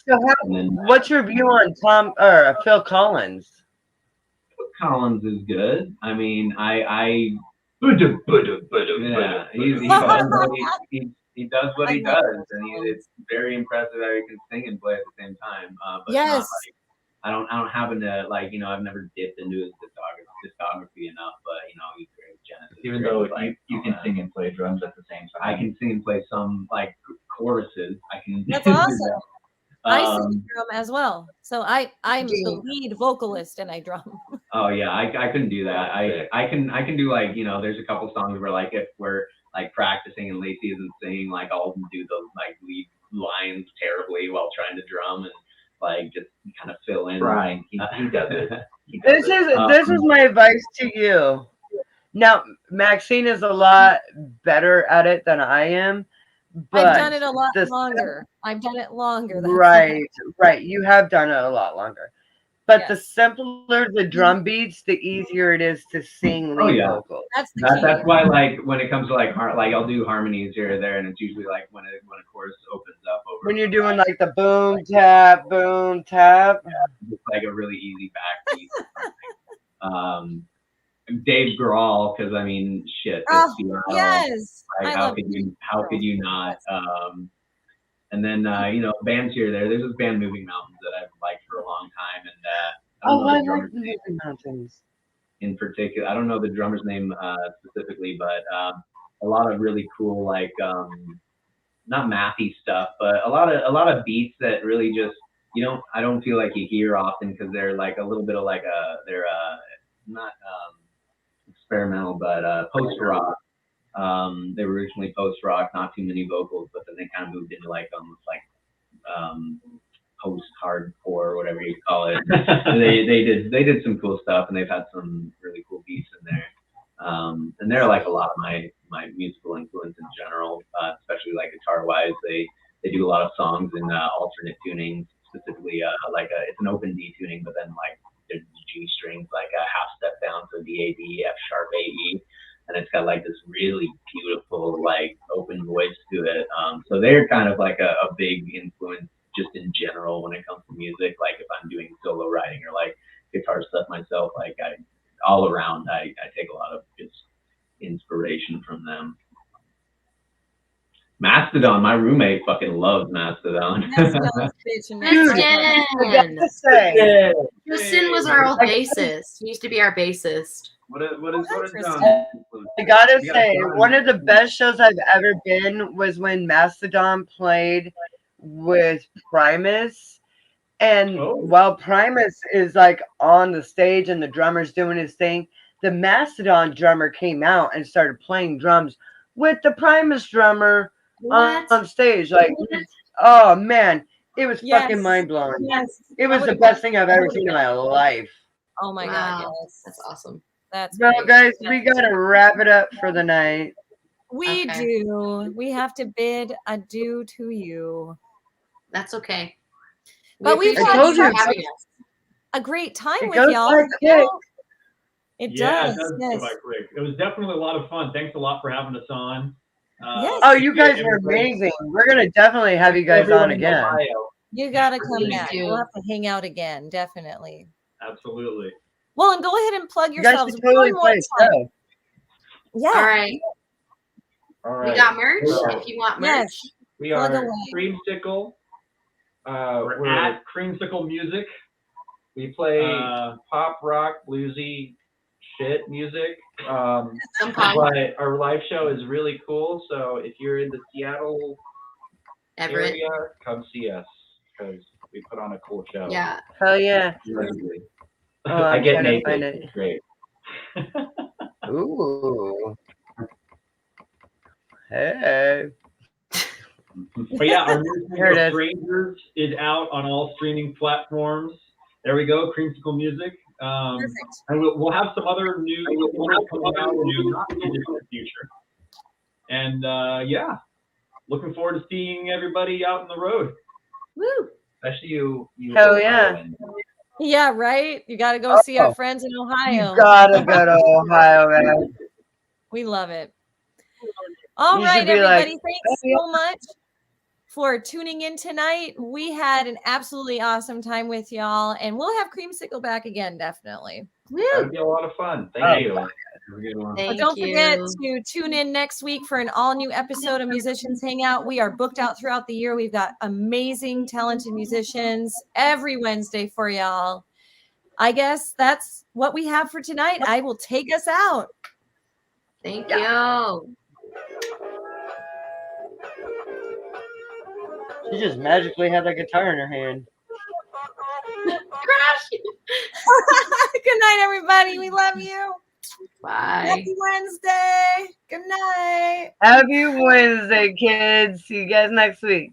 So what's your view on Phil Collins? Phil Collins is good. I mean, he does what he does, and it's very impressive how he can sing and play at the same time. But yes. Not like, I don't happen to like, I've never dipped into his discography enough, but he's great. Genesis. Even though you can sing and play drums at the same time. I can sing and play some like choruses. I can. That's awesome. I sing drum as well, so I'm the lead vocalist and I drum. Oh yeah, I couldn't do that. I can do like there's a couple songs where like if we're like practicing and Lacey isn't singing, like I'll do the like lead lines terribly while trying to drum and like just kind of fill in. Right, he does it. This is my advice to you. Now, Maxine is a lot better at it than I am. But I've done it a lot longer. I've done it longer. Right. You have done it a lot longer. But the simpler the drum beats, the easier it is to sing lead vocals. That's why, like, when it comes to like I'll do harmonies here or there, and it's usually like when a chorus opens up over. When you're doing like the boom tap. It's like a really easy backbeat. Dave Grohl, because I mean, shit. Yes. Like, how could you not? And then bands here or there. There's this band Moving Mountains that I've liked for a long time, and I like Moving Mountains. In particular, I don't know the drummer's name specifically, but a lot of really cool like not mathy stuff, but a lot of beats that really just I don't feel like you hear often because they're like a little bit of like they're not experimental, but post rock. They were originally post rock, not too many vocals, but then they kind of moved into like almost like post-hardcore or whatever you call it. they did some cool stuff, and they've had some really cool beats in there. And they're like a lot of my musical influence in general, especially like guitar wise. They do a lot of songs in alternate tunings, specifically it's an open D tuning, but then like the G strings like a half step down, so D A D F sharp A E, and it's got like this really beautiful like open voice to it. So they're kind of like a big influence just in general when it comes to music. Like if I'm doing solo writing or like guitar stuff myself, like all around I take a lot of just inspiration from them. Mastodon, my roommate fucking loves Mastodon. Tristan was our old bassist. He used to be our bassist. What is John? I gotta say, one of the best shows I've ever been was when Mastodon played with Primus. And while Primus is like on the stage and the drummer's doing his thing, the Mastodon drummer came out and started playing drums with the Primus drummer on stage. Like, oh man, it was fucking mind blowing. Yes. It was the best thing I've ever seen in my life. Oh my God, yes. That's awesome. Well, guys, we gotta wrap it up for the night. We do. We have to bid adieu to you. That's okay. But we've had a great time with y'all. It does. Go by quick. It was definitely a lot of fun. Thanks a lot for having us on. Oh, you guys were amazing. We're gonna definitely have you guys on again. You gotta come back. We'll have to hang out again, definitely. Absolutely. Well, and go ahead and plug yourselves. You guys totally play stuff. Yeah. All right. We got merch. If you want merch, we are Creamsicle. We're at Creamsicle Music. We play pop, rock, bluesy shit music. But our live show is really cool. So if you're in the Seattle area, come see us because we put on a cool show. Yeah. Hell yeah. I get naked. It's great. Ooh. Hey. But yeah, our new single Strangers is out on all streaming platforms. There we go, Creamsicle Music. And we'll have some other new coming out in the distant future. And yeah, looking forward to seeing everybody out on the road. Woo! Especially you. Hell yeah. Yeah, right? You got to go see our friends in Ohio. You got to go to Ohio, man. We love it. All right, everybody. Thanks so much for tuning in tonight. We had an absolutely awesome time with y'all, and we'll have Creamsicle back again, definitely. That would be a lot of fun. Thank you. Have a good one. But don't forget to tune in next week for an all-new episode of Musicians Hangout. We are booked out throughout the year. We've got amazing, talented musicians every Wednesday for y'all. I guess that's what we have for tonight. I will take us out. Thank you. She just magically had that guitar in her hand. Crash. Good night, everybody. We love you. Bye. Happy Wednesday. Good night. Happy Wednesday, kids. See you guys next week.